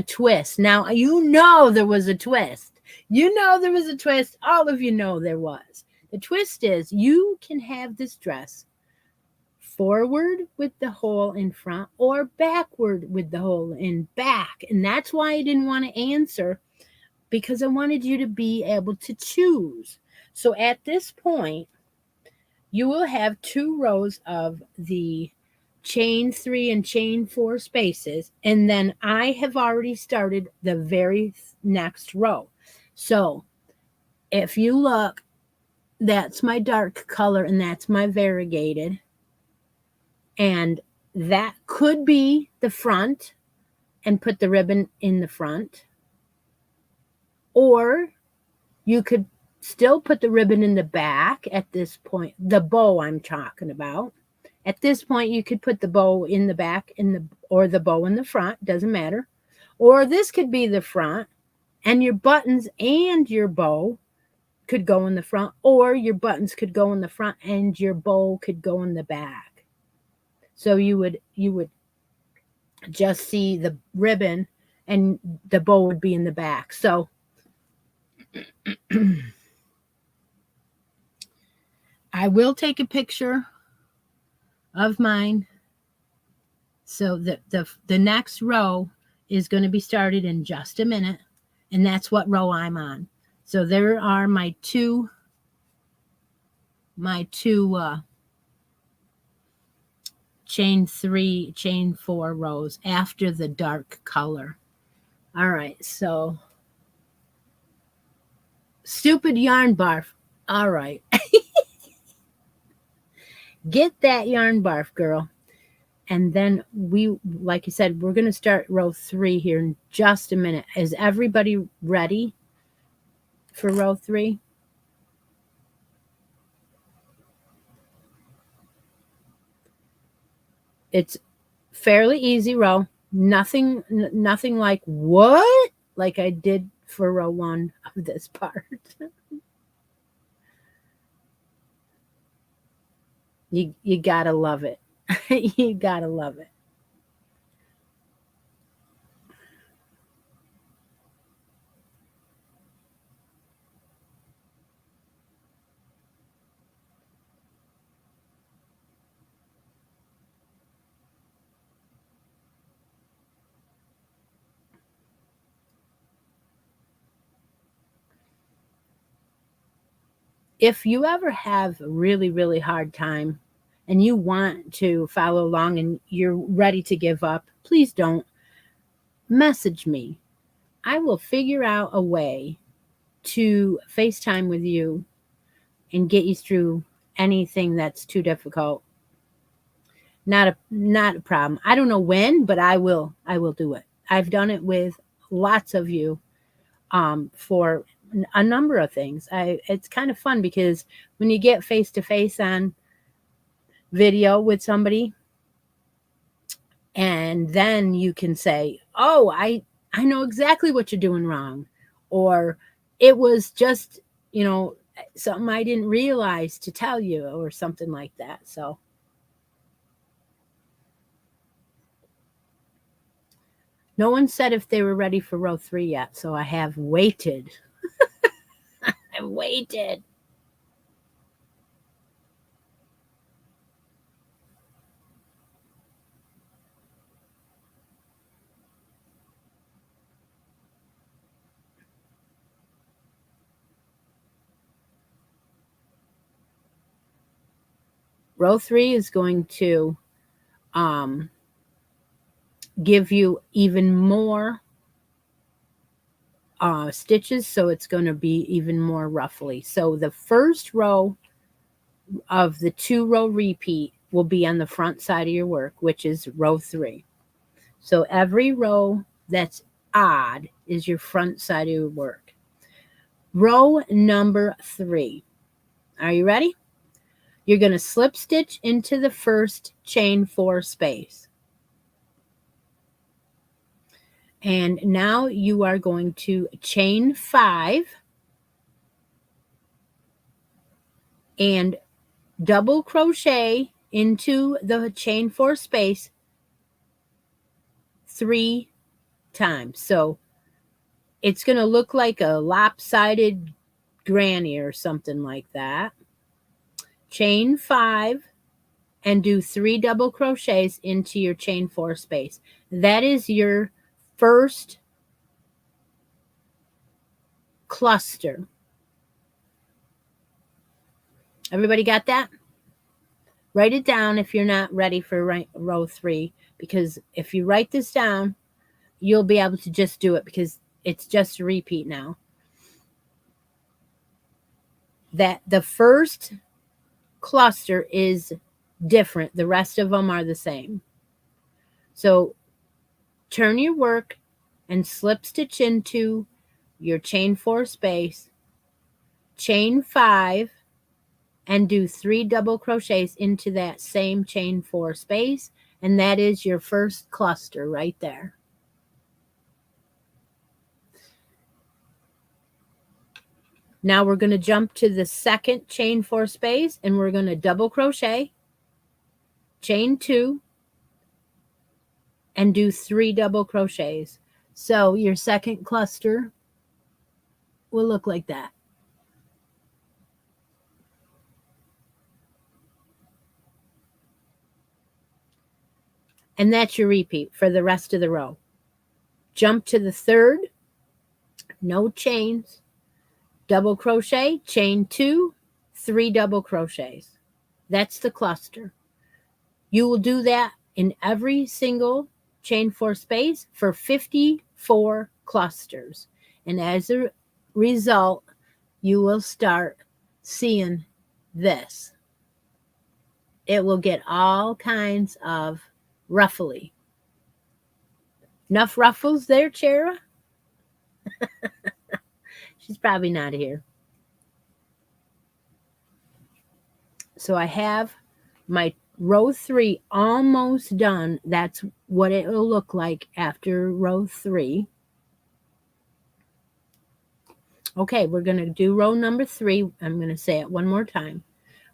twist. Now there was a twist. There was a twist. All of you know there was. The twist is you can have this dress forward with the hole in front or backward with the hole in back. And that's why I didn't want to answer, because I wanted you to be able to choose. So at this point, you will have 2 rows of the chain 3 and chain 4 spaces, and then I have already started the very next row. So if you look, that's my dark color and that's my variegated, and that could be the front and put the ribbon in the front, or you could still put the ribbon in the back at this point, the bow I'm talking about. At this point, you could put the bow in the back or the bow in the front, doesn't matter. Or this could be the front, and your buttons and your bow could go in the front, or your buttons could go in the front and your bow could go in the back. So you would just see the ribbon and the bow would be in the back. So I will take a picture of mine. So the next row is going to be started in just a minute, and that's what row I'm on. So there are my two chain 3, chain 4 rows after the dark color. All right, so stupid yarn barf. All right. Get that yarn barf, girl. And then like you said, we're going to start row 3 here in just a minute. Is everybody ready for row 3? It's fairly easy row. Nothing like what? Like I did for row 1 of this part. You gotta love it. You gotta love it. If you ever have a really, really hard time and you want to follow along and you're ready to give up, please don't. Message me. I will figure out a way to FaceTime with you and get you through anything that's too difficult. Not a problem. I don't know when, but I will do it. I've done it with lots of you for a number of things. It's kind of fun because when you get face to face on video with somebody, and then you can say, "Oh, I know exactly what you're doing wrong," or "It was just, something I didn't realize to tell you," or something like that. So no one said if they were ready for row 3 yet, so I have waited. I waited. Row 3 is going to give you even more stitches, so it's going to be even more roughly. So the first row of the 2-row repeat will be on the front side of your work, which is row 3. So every row that's odd is your front side of your work. Row number 3. Are you ready? You're going to slip stitch into the first chain 4 space. And now you are going to chain 5 and double crochet into the chain 4 space 3 times. So it's going to look like a lopsided granny or something like that. Chain 5 and do 3 double crochets into your chain 4 space. That is your first cluster. Everybody got that? Write it down if you're not ready for row 3, because if you write this down, you'll be able to just do it because it's just a repeat now. That the first cluster is different. The rest of them are the same. So turn your work and slip stitch into your chain 4 space, chain 5, and do 3 double crochets into that same chain 4 space, and that is your first cluster right there. Now we're going to jump to the second chain 4 space, and we're going to double crochet, chain 2, and do 3 double crochets. So your second cluster will look like that. And that's your repeat for the rest of the row. Jump to the third, no chains, double crochet, chain 2, 3 double crochets. That's the cluster. You will do that in every single chain 4 space for 54 clusters. And as a result, you will start seeing this. It will get all kinds of ruffly. Enough ruffles there, Chera? She's probably not here. So I have my row 3 almost done. That's what it will look like after row 3. Okay, we're going to do row number 3. I'm going to say it one more time.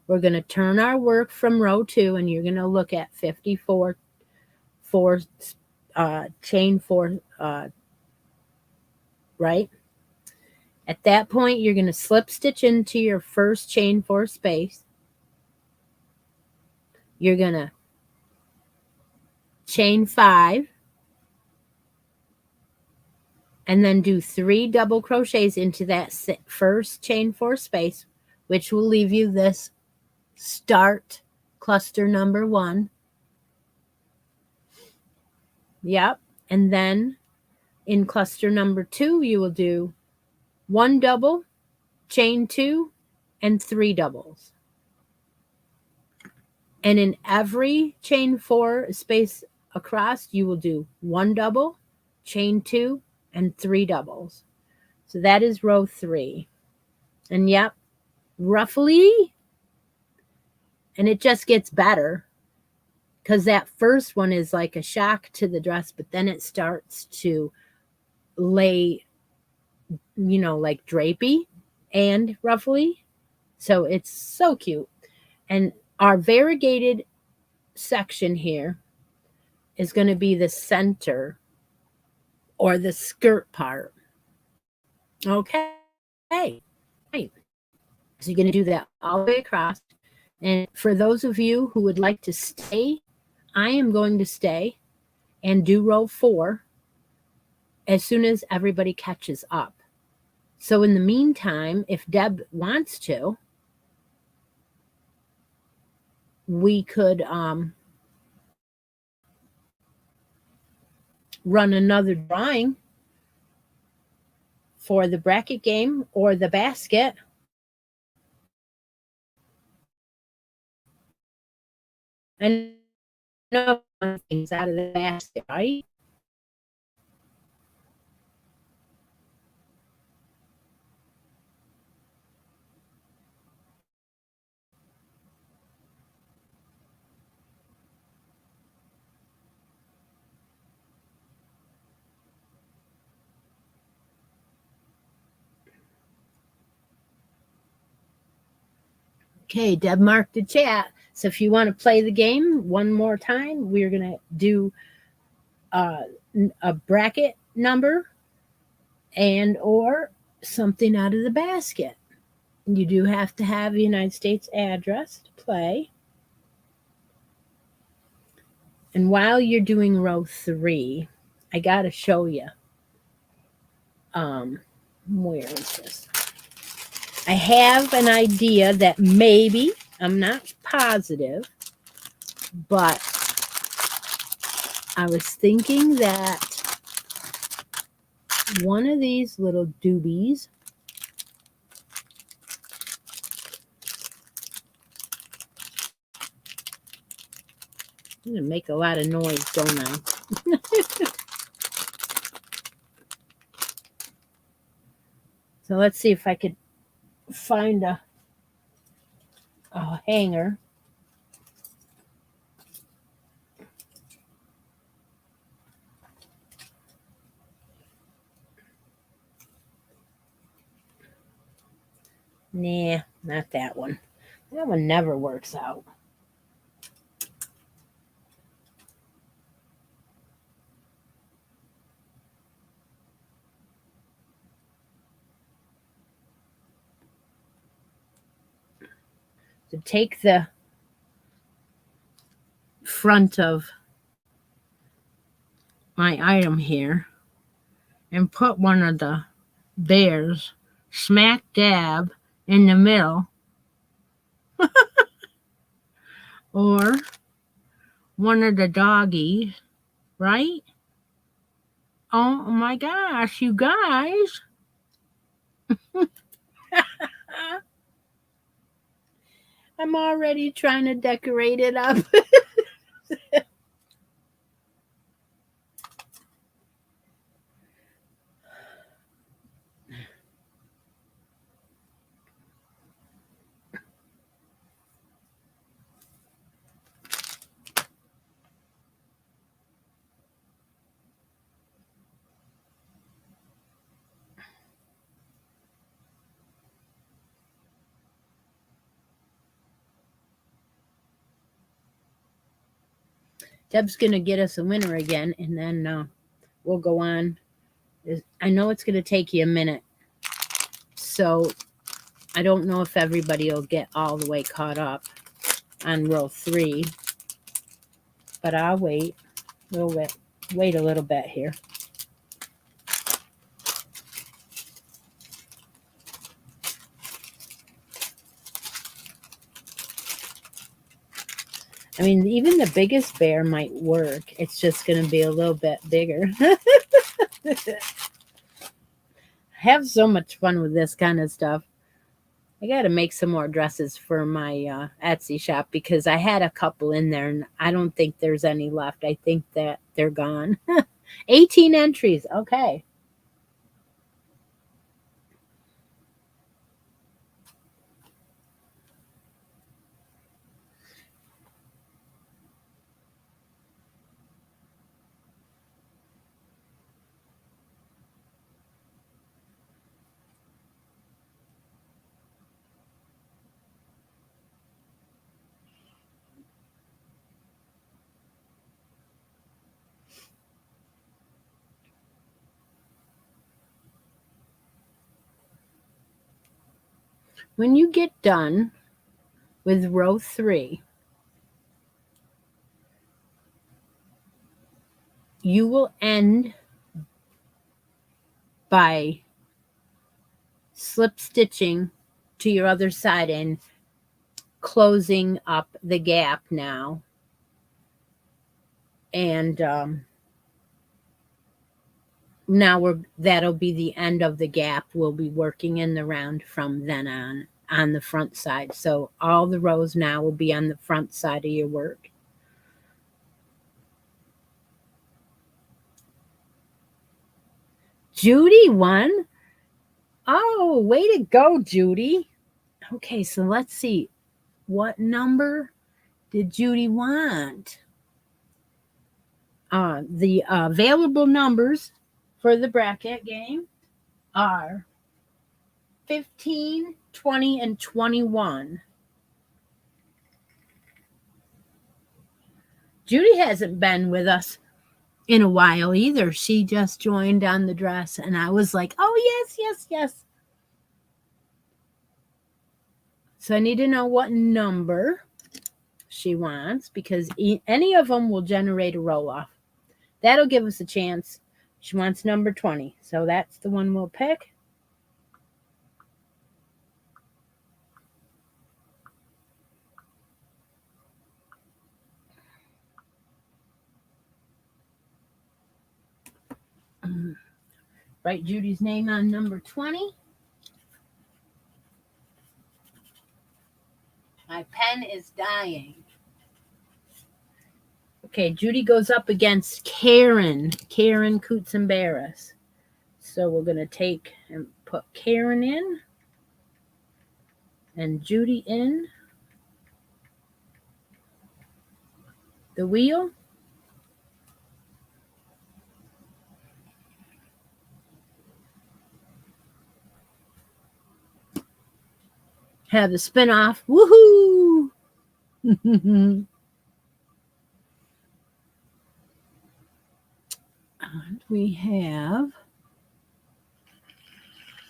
We're going to turn our work from row 2, and you're going to look at 54 chain 4, right? At that point, you're going to slip stitch into your first chain 4 space. You're going to chain 5, and then do 3 double crochets into that first chain 4 space, which will leave you this start cluster number 1. Yep. And then in cluster number 2, you will do 1 double, chain 2, and 3 doubles. And in every chain 4 space across, you will do 1 double, chain 2, and 3 doubles. So that is row 3. And yep, roughly, and it just gets better because that first one is like a shock to the dress, but then it starts to lay, like drapey and ruffly. So it's so cute. And our variegated section here is going to be the center or the skirt part. Okay. Right. So you're going to do that all the way across. And for those of you who would like to stay, I am going to stay and do row 4 as soon as everybody catches up. So in the meantime, if Deb wants to, we could run another drawing for the bracket game or the basket. And no things out of the basket, right? Okay, Deb marked the chat. So if you want to play the game one more time, we're going to do a bracket number and or something out of the basket. You do have to have a United States address to play. And while you're doing row 3, I got to show you. Where is this? I have an idea that maybe, I'm not positive, But I was thinking that one of these little doobies I'm going to make a lot of noise, don't I? So let's see if I could find a hanger. Nah, not that one. That one never works out. To take the front of my item here and put one of the bears smack dab in the middle, or one of the doggies, right? Oh my gosh, you guys. I'm already trying to decorate it up. Deb's going to get us a winner again, and then we'll go on. I know it's going to take you a minute, so I don't know if everybody will get all the way caught up on row 3, but I'll wait. We'll wait a little bit here. I mean, even the biggest bear might work. It's just going to be a little bit bigger. Have so much fun with this kind of stuff. I got to make some more dresses for my Etsy shop because I had a couple in there and I don't think there's any left. I think that they're gone. 18 entries. Okay. When you get done with row 3, you will end by slip stitching to your other side and closing up the gap now. And now that'll be the end of the gap. We'll be working in the round from then on the front side. So all the rows now will be on the front side of your work. Judy won. Oh, way to go, Judy. Okay, so let's see. What number did Judy want? The available numbers for the bracket game are 15, 20, and 21. Judy hasn't been with us in a while either. She just joined on the dress, and I was like, oh, yes. So I need to know what number she wants because any of them will generate a roll-off. That'll give us a chance. She wants number 20, so that's the one we'll pick. Write Judy's name on number 20. My pen is dying. Okay, Judy goes up against Karen Coots and Barris. So we're going to take and put Karen in and Judy in the wheel. Have the spin-off. Woohoo! And we have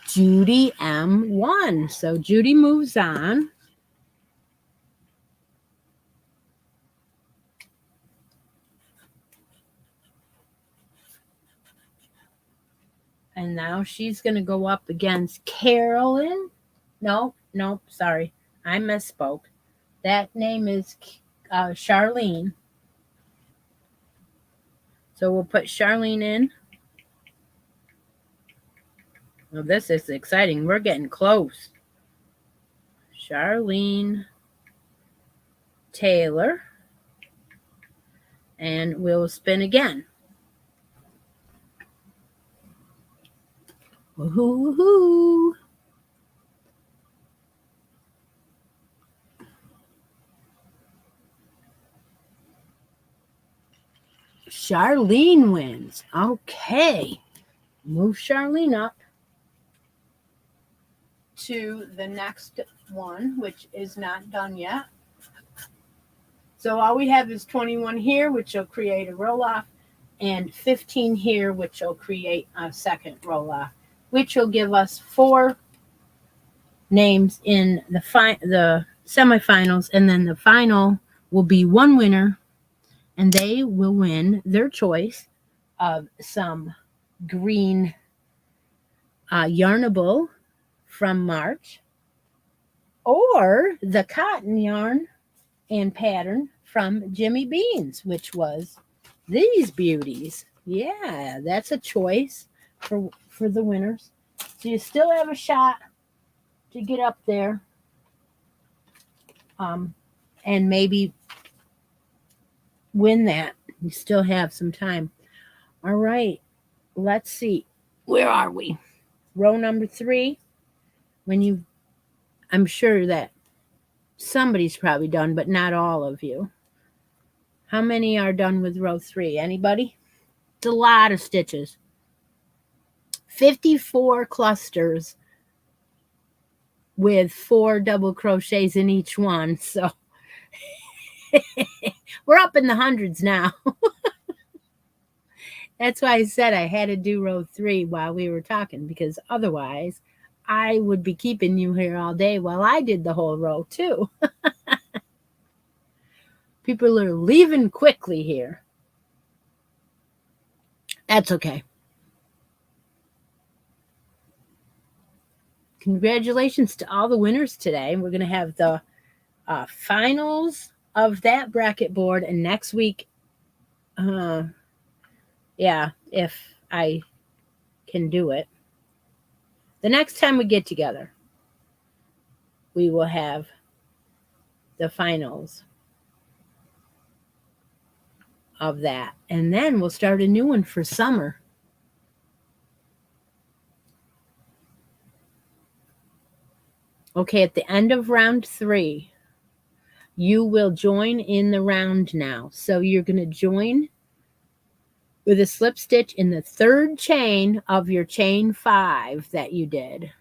Judy M1. So Judy moves on. And now she's going to go up against Carolyn. No, sorry. I misspoke. That name is Charlene. So we'll put Charlene in. Well, this is exciting. We're getting close. Charlene Taylor. And we'll spin again. Woohoo, woohoo. Charlene wins. Okay. Move Charlene up to the next one, which is not done yet. So all we have is 21 here, which will create a roll-off, and 15 here, which will create a second roll-off, which will give us 4 names in the semifinals, and then the final will be 1 winner, and they will win their choice of some green yarnable from March, or the cotton yarn and pattern from Jimmy Beans, which was these beauties. Yeah, that's a choice for the winners. So you still have a shot to get up there, and maybe win that. You still have some time. All right, let's see. Where are we? Row number 3. I'm sure that somebody's probably done, but not all of you. How many are done with row 3? Anybody? It's a lot of stitches. 54 clusters with 4 double crochets in each one. So we're up in the hundreds now. That's why I said I had to do row 3 while we were talking, because otherwise I would be keeping you here all day while I did the whole row too. People are leaving quickly here. That's okay. Congratulations to all the winners today. We're going to have the finals of that bracket board, and next week, if I can do it, the next time we get together, we will have the finals of that, and then we'll start a new one for summer. Okay, at the end of round 3, you will join in the round now. So you're going to join with a slip stitch in the 3rd chain of your chain 5 that you did.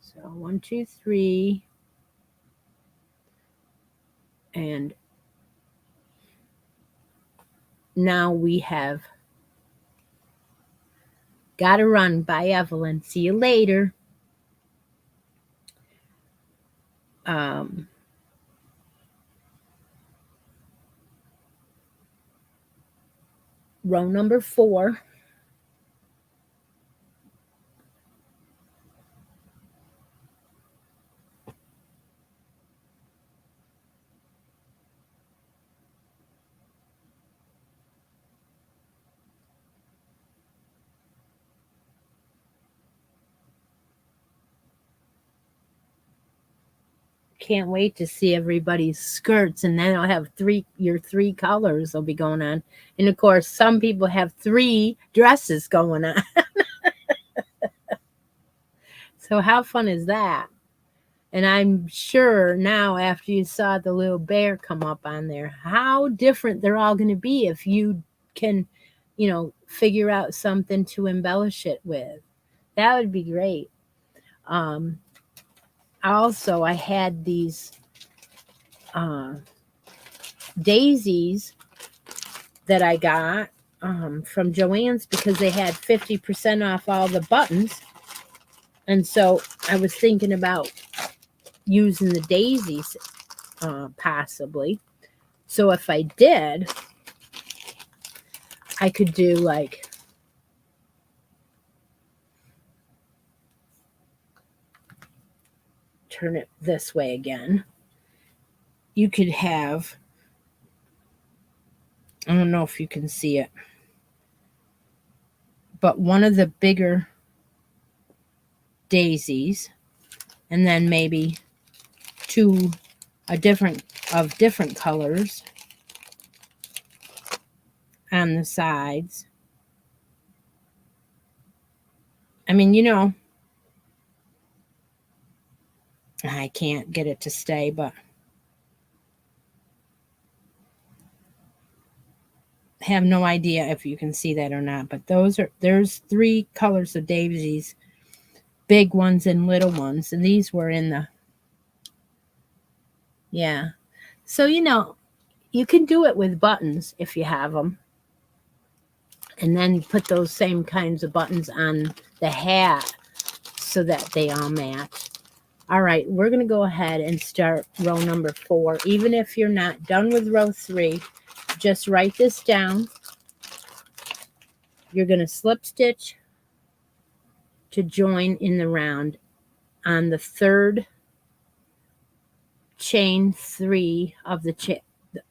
So 1, 2, 3, and now we have Gotta Run by Evelyn. See you later. Row number 4. can't wait to see everybody's skirts, and then I'll have your three colors will be going on. And of course, some people have 3 dresses going on. So how fun is that? And I'm sure now, after you saw the little bear come up on there, how different they're all going to be if you can, figure out something to embellish it with. That would be great. Also, I had these daisies that I got from Joann's because they had 50% off all the buttons. And so I was thinking about using the daisies possibly. So if I did, I could do like turn it this way again. You could have, I don't know if you can see it, but one of the bigger daisies, and then maybe 2 different colors on the sides. I mean, I can't get it to stay, but I have no idea if you can see that or not. But there's 3 colors of daisies, big ones and little ones, and these were in the, yeah. So you can do it with buttons if you have them, and then put those same kinds of buttons on the hat so that they all match. All right, we're going to go ahead and start row number 4. Even if you're not done with row 3, just write this down. You're going to slip stitch to join in the round on the 3rd chain 3 of the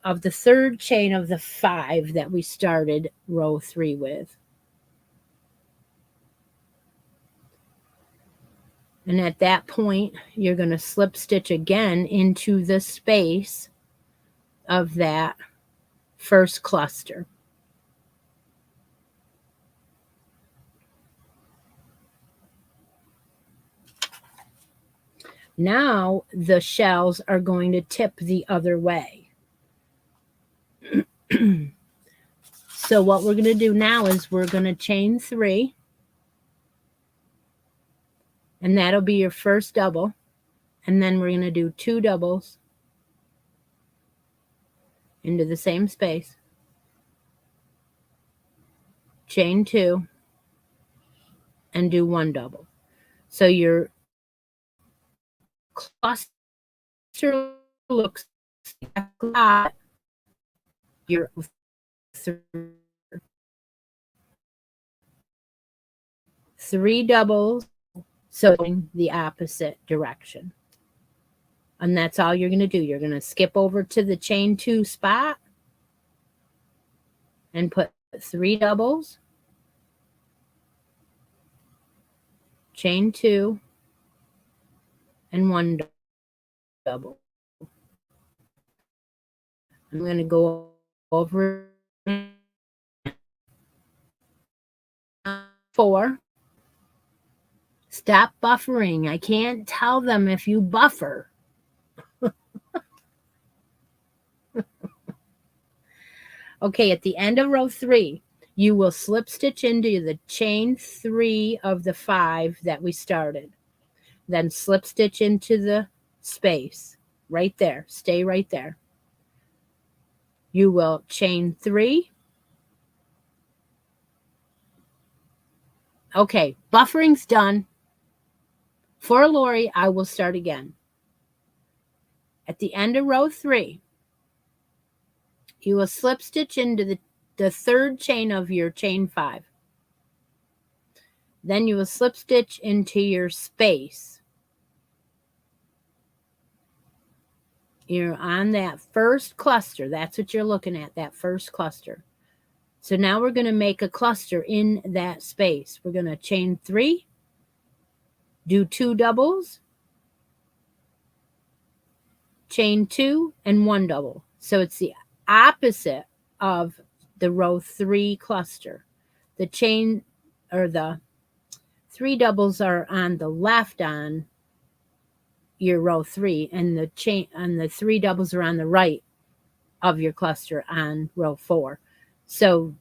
3rd chain of the 5 that we started row 3 with. And at that point, you're going to slip stitch again into the space of that first cluster. Now the shells are going to tip the other way. So what we're going to do now is we're going to chain 3. And that'll be your first double. And then we're going to do 2 doubles into the same space. Chain 2. And do 1 double. So your cluster looks like your 3 doubles, so in the opposite direction. And that's all you're going to do. You're going to skip over to the chain 2 spot and put 3 doubles, chain 2, and 1 double. I'm going to go over 4. Stop buffering. I can't tell them if you buffer. Okay, at the end of row 3, you will slip stitch into the chain 3 of the 5 that we started. Then slip stitch into the space right there. Stay right there. You will chain 3. Okay, buffering's done. For Lori, I will start again. At the end of row 3, you will slip stitch into the 3rd chain of your chain 5. Then you will slip stitch into your space. You're on that first cluster. That's what you're looking at, that first cluster. So now we're going to make a cluster in that space. We're going to chain 3, do 2 doubles, chain 2, and 1 double. So it's the opposite of the row 3 cluster. The chain or the 3 doubles are on the left on your row 3, and the chain and the 3 doubles are on the right of your cluster on row 4. So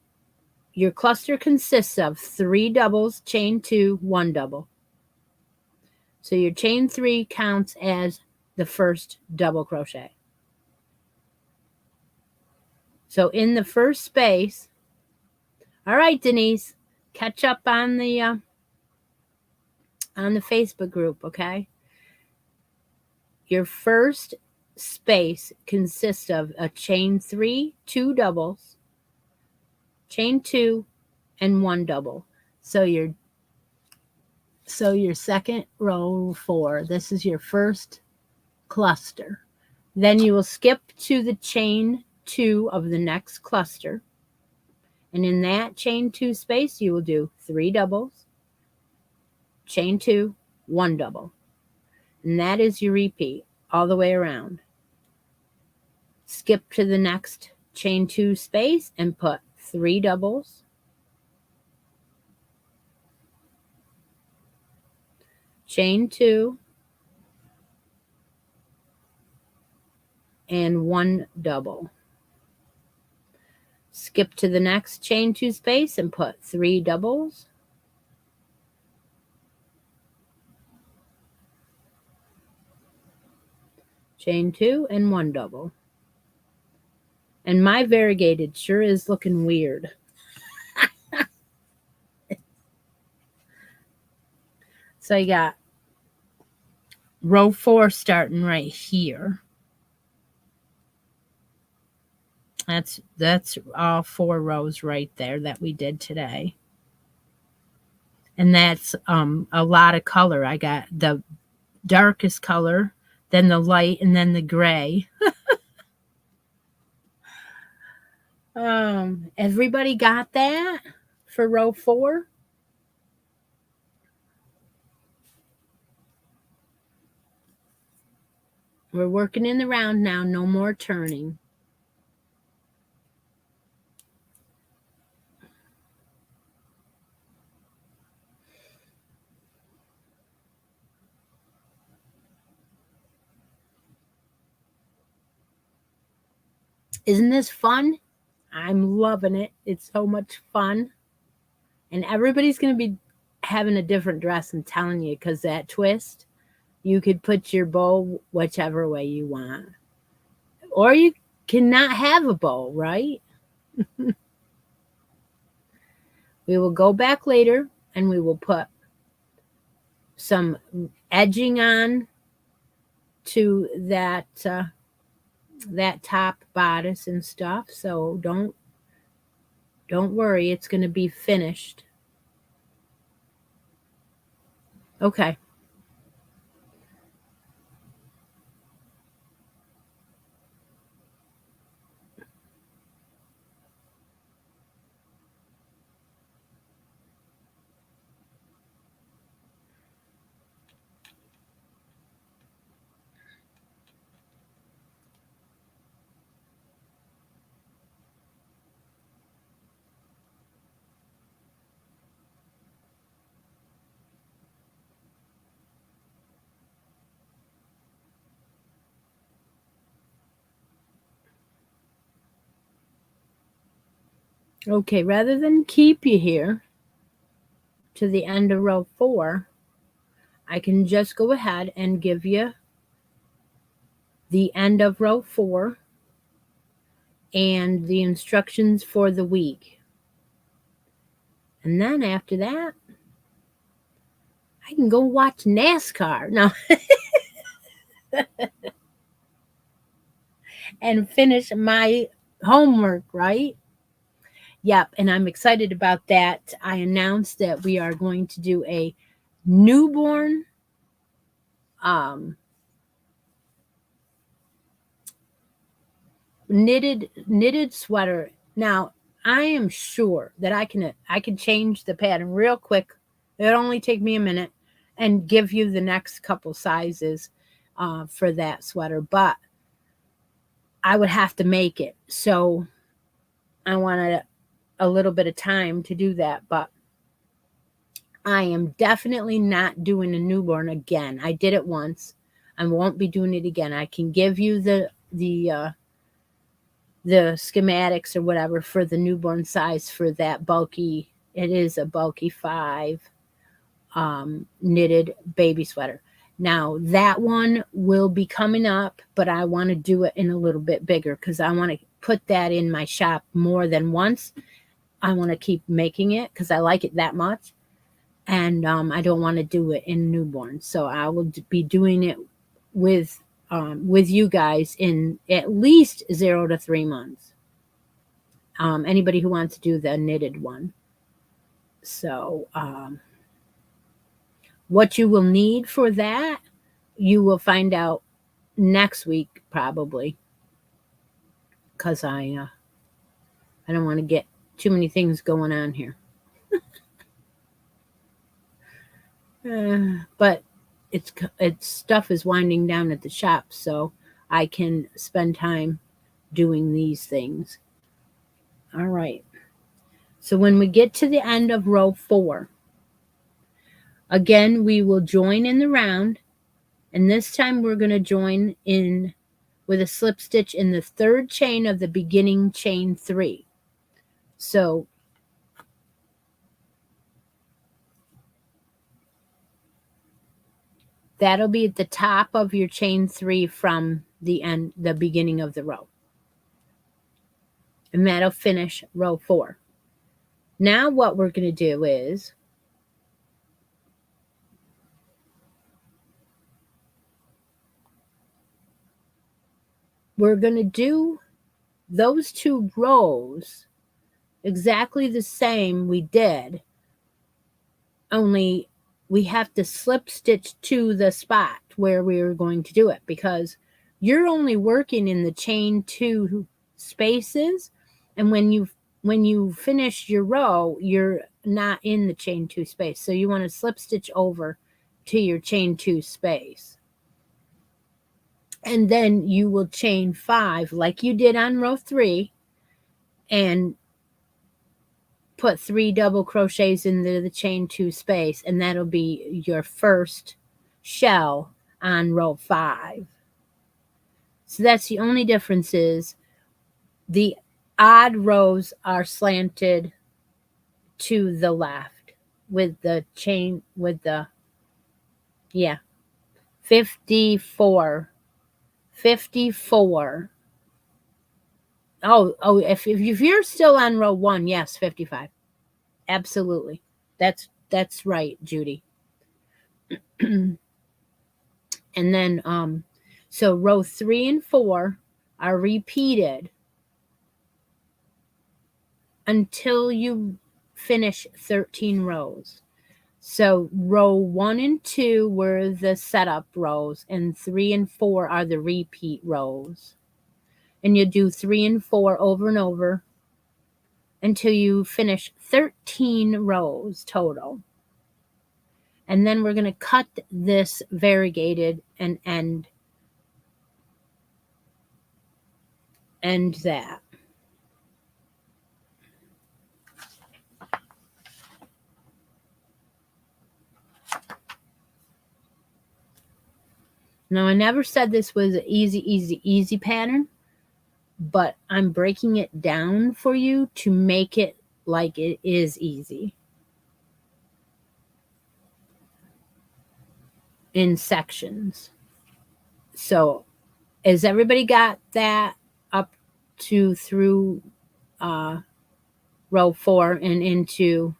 your cluster consists of 3 doubles, chain 2, 1 double. So your chain 3 counts as the first double crochet. So in the first space, all right, Denise, catch up on the Facebook group, okay? Your first space consists of a chain 3, 2 doubles, chain 2, and 1 double. So your second row 4, this is your first cluster. Then you will skip to the chain 2 of the next cluster. And in that chain 2 space, you will do 3 doubles, chain 2, 1 double. And that is your repeat all the way around. Skip to the next chain 2 space and put 3 doubles, chain 2, and 1 double. Skip to the next chain 2 space and put 3 doubles, chain 2, and 1 double. And my variegated sure is looking weird. So you got row 4 starting right here. That's all 4 rows right there that we did today. And that's a lot of color. I got the darkest color, then the light, and then the gray. Everybody got that for row 4? We're working in the round now, no more turning. Isn't this fun? I'm loving it. It's so much fun. And everybody's going to be having a different dress, I'm telling you, because that twist, you could put your bow whichever way you want. Or you cannot have a bow, right? We will go back later and we will put some edging on to that top bodice and stuff. So don't worry, it's going to be finished. Okay. Okay, rather than keep you here to the end of row 4, I can just go ahead and give you the end of row 4 and the instructions for the week. And then after that, I can go watch NASCAR. No. And finish my homework, right? Yep, and I'm excited about that. I announced that we are going to do a newborn knitted sweater. Now, I am sure that I can change the pattern real quick. It'll only take me a minute and give you the next couple sizes for that sweater. But I would have to make it. So I wanted a little bit of time to do that, but I am definitely not doing a newborn again. I did it once. I won't be doing it again. I can give you the schematics or whatever for the newborn size for that bulky. It is a bulky 5 knitted baby sweater. Now that one will be coming up, but I want to do it in a little bit bigger because I want to put that in my shop more than once. I want to keep making it because I like it that much, and I don't want to do it in newborn. So I will be doing it with you guys in at least 0 to 3 months. Anybody who wants to do the knitted one. So what you will need for that, you will find out next week probably, because I don't want to get too many things going on here. But it's stuff is winding down at the shop, so I can spend time doing these things. All right. So when we get to the end of row 4, again, we will join in the round, and this time we're going to join in with a slip stitch in the 3rd chain of the beginning chain 3. So that'll be at the top of your chain 3 from the beginning of the row. And that'll finish row 4. Now what we're going to do is we're going to do those 2 rows exactly the same we did, only we have to slip stitch to the spot where we were going to do it, because you're only working in the chain 2 spaces, and when you finish your row, you're not in the chain 2 space. So you want to slip stitch over to your chain 2 space. And then you will chain 5 like you did on row 3 and put 3 double crochets into the chain 2 space, and that'll be your first shell on row 5. So that's the only difference, is the odd rows are slanted to the left with the chain, with the 54. Oh, if you're still on row 1, yes, 55. Absolutely. That's right, Judy. And then so row 3 and 4 are repeated until you finish 13 rows. So row 1 and 2 were the setup rows, and 3 and 4 are the repeat rows. And you do 3 and 4 over and over until you finish 13 rows total. And then we're going to cut this variegated and end that. Now, I never said this was an easy pattern, but I'm breaking it down for you to make it like it is easy in sections. So has everybody got that up to through row 4 and into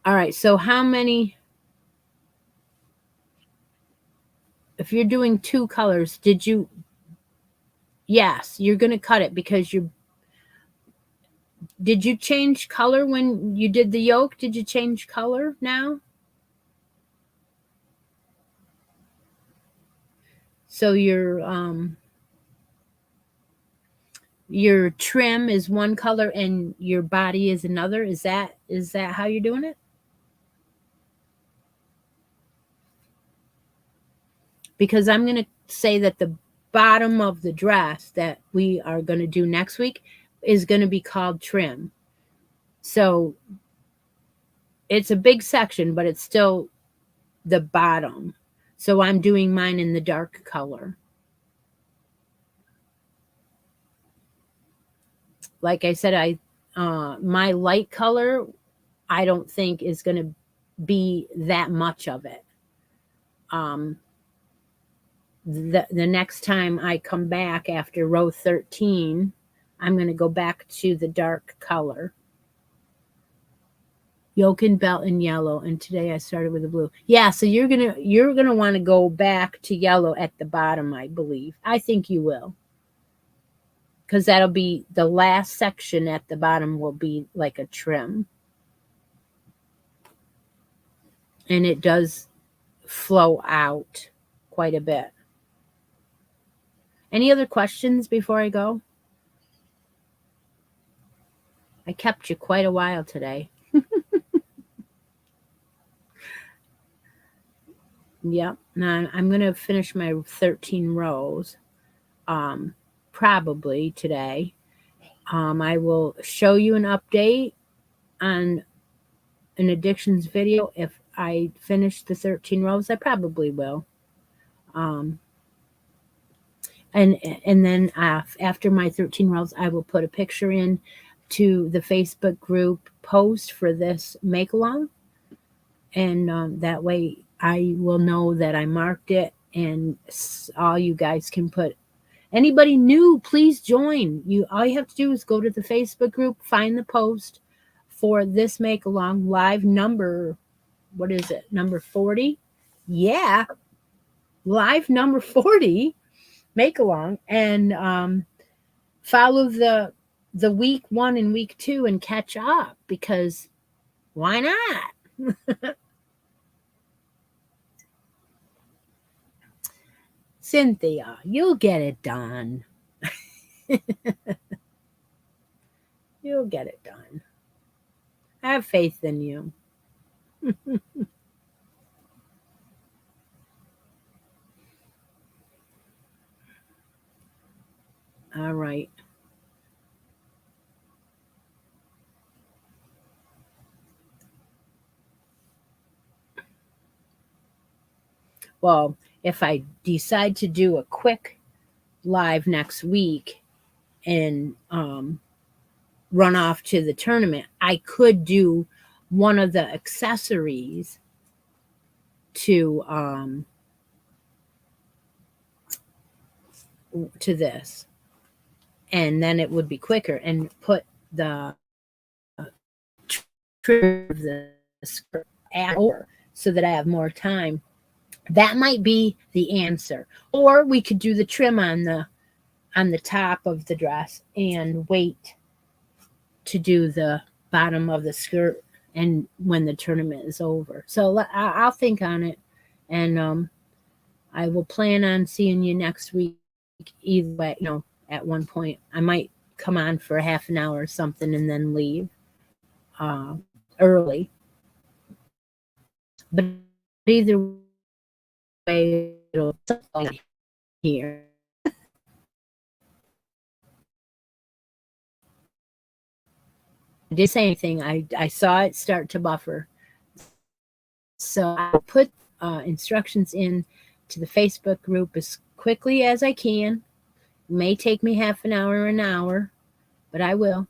all right? So how many, if you're doing 2 colors, yes, you're going to cut it because did you change color when you did the yoke? Did you change color now? So your trim is one color and your body is another. Is that how you're doing it? because I'm going to say that the bottom of the dress that we are going to do next week is going to be called trim. So it's a big section, but it's still the bottom. So I'm doing mine in the dark color. Like I said, my light color, I don't think is going to be that much of it. The next time I come back after row 13, I'm going to go back to the dark color. Yoke and belt in yellow, and today I started with the blue. Yeah, so you're gonna want to go back to yellow at the bottom, I believe. I think you will, because that'll be the last section at the bottom will be like a trim, and it does flow out quite a bit. Any other questions before I go? I kept you quite a while today. Yep. Now I'm going to finish my 13 rows probably today. I will show you an update on an addictions video if I finish the 13 rows. I probably will. And then after my 13 rows, I will put a picture in to the Facebook group post for this make along, and that way I will know that I marked it, and all you guys can put. Anybody new, please join. All you have to do is go to the Facebook group, find the post for this make along live number. What is it? Number 40? Yeah, live number 40 make along, and follow the week 1 and week 2 and catch up, because why not? Cynthia, you'll get it done. You'll get it done. I have faith in you. All right. Well, if I decide to do a quick live next week and run off to the tournament, I could do one of the accessories to this, and then it would be quicker, and put the skirt over so that I have more time. That might be the answer. Or we could do the trim on the top of the dress and wait to do the bottom of the skirt and when the tournament is over. So I'll think on it, and I will plan on seeing you next week. Either way, at one point I might come on for a half an hour or something and then leave early. But either way, it'll here. I didn't say anything. I saw it start to buffer. So I'll put instructions in to the Facebook group as quickly as I can. It may take me half an hour or an hour, but I will.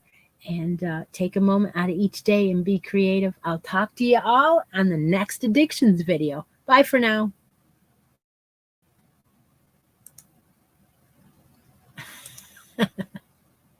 And take a moment out of each day and be creative. I'll talk to you all on the next addictions video. Bye for now.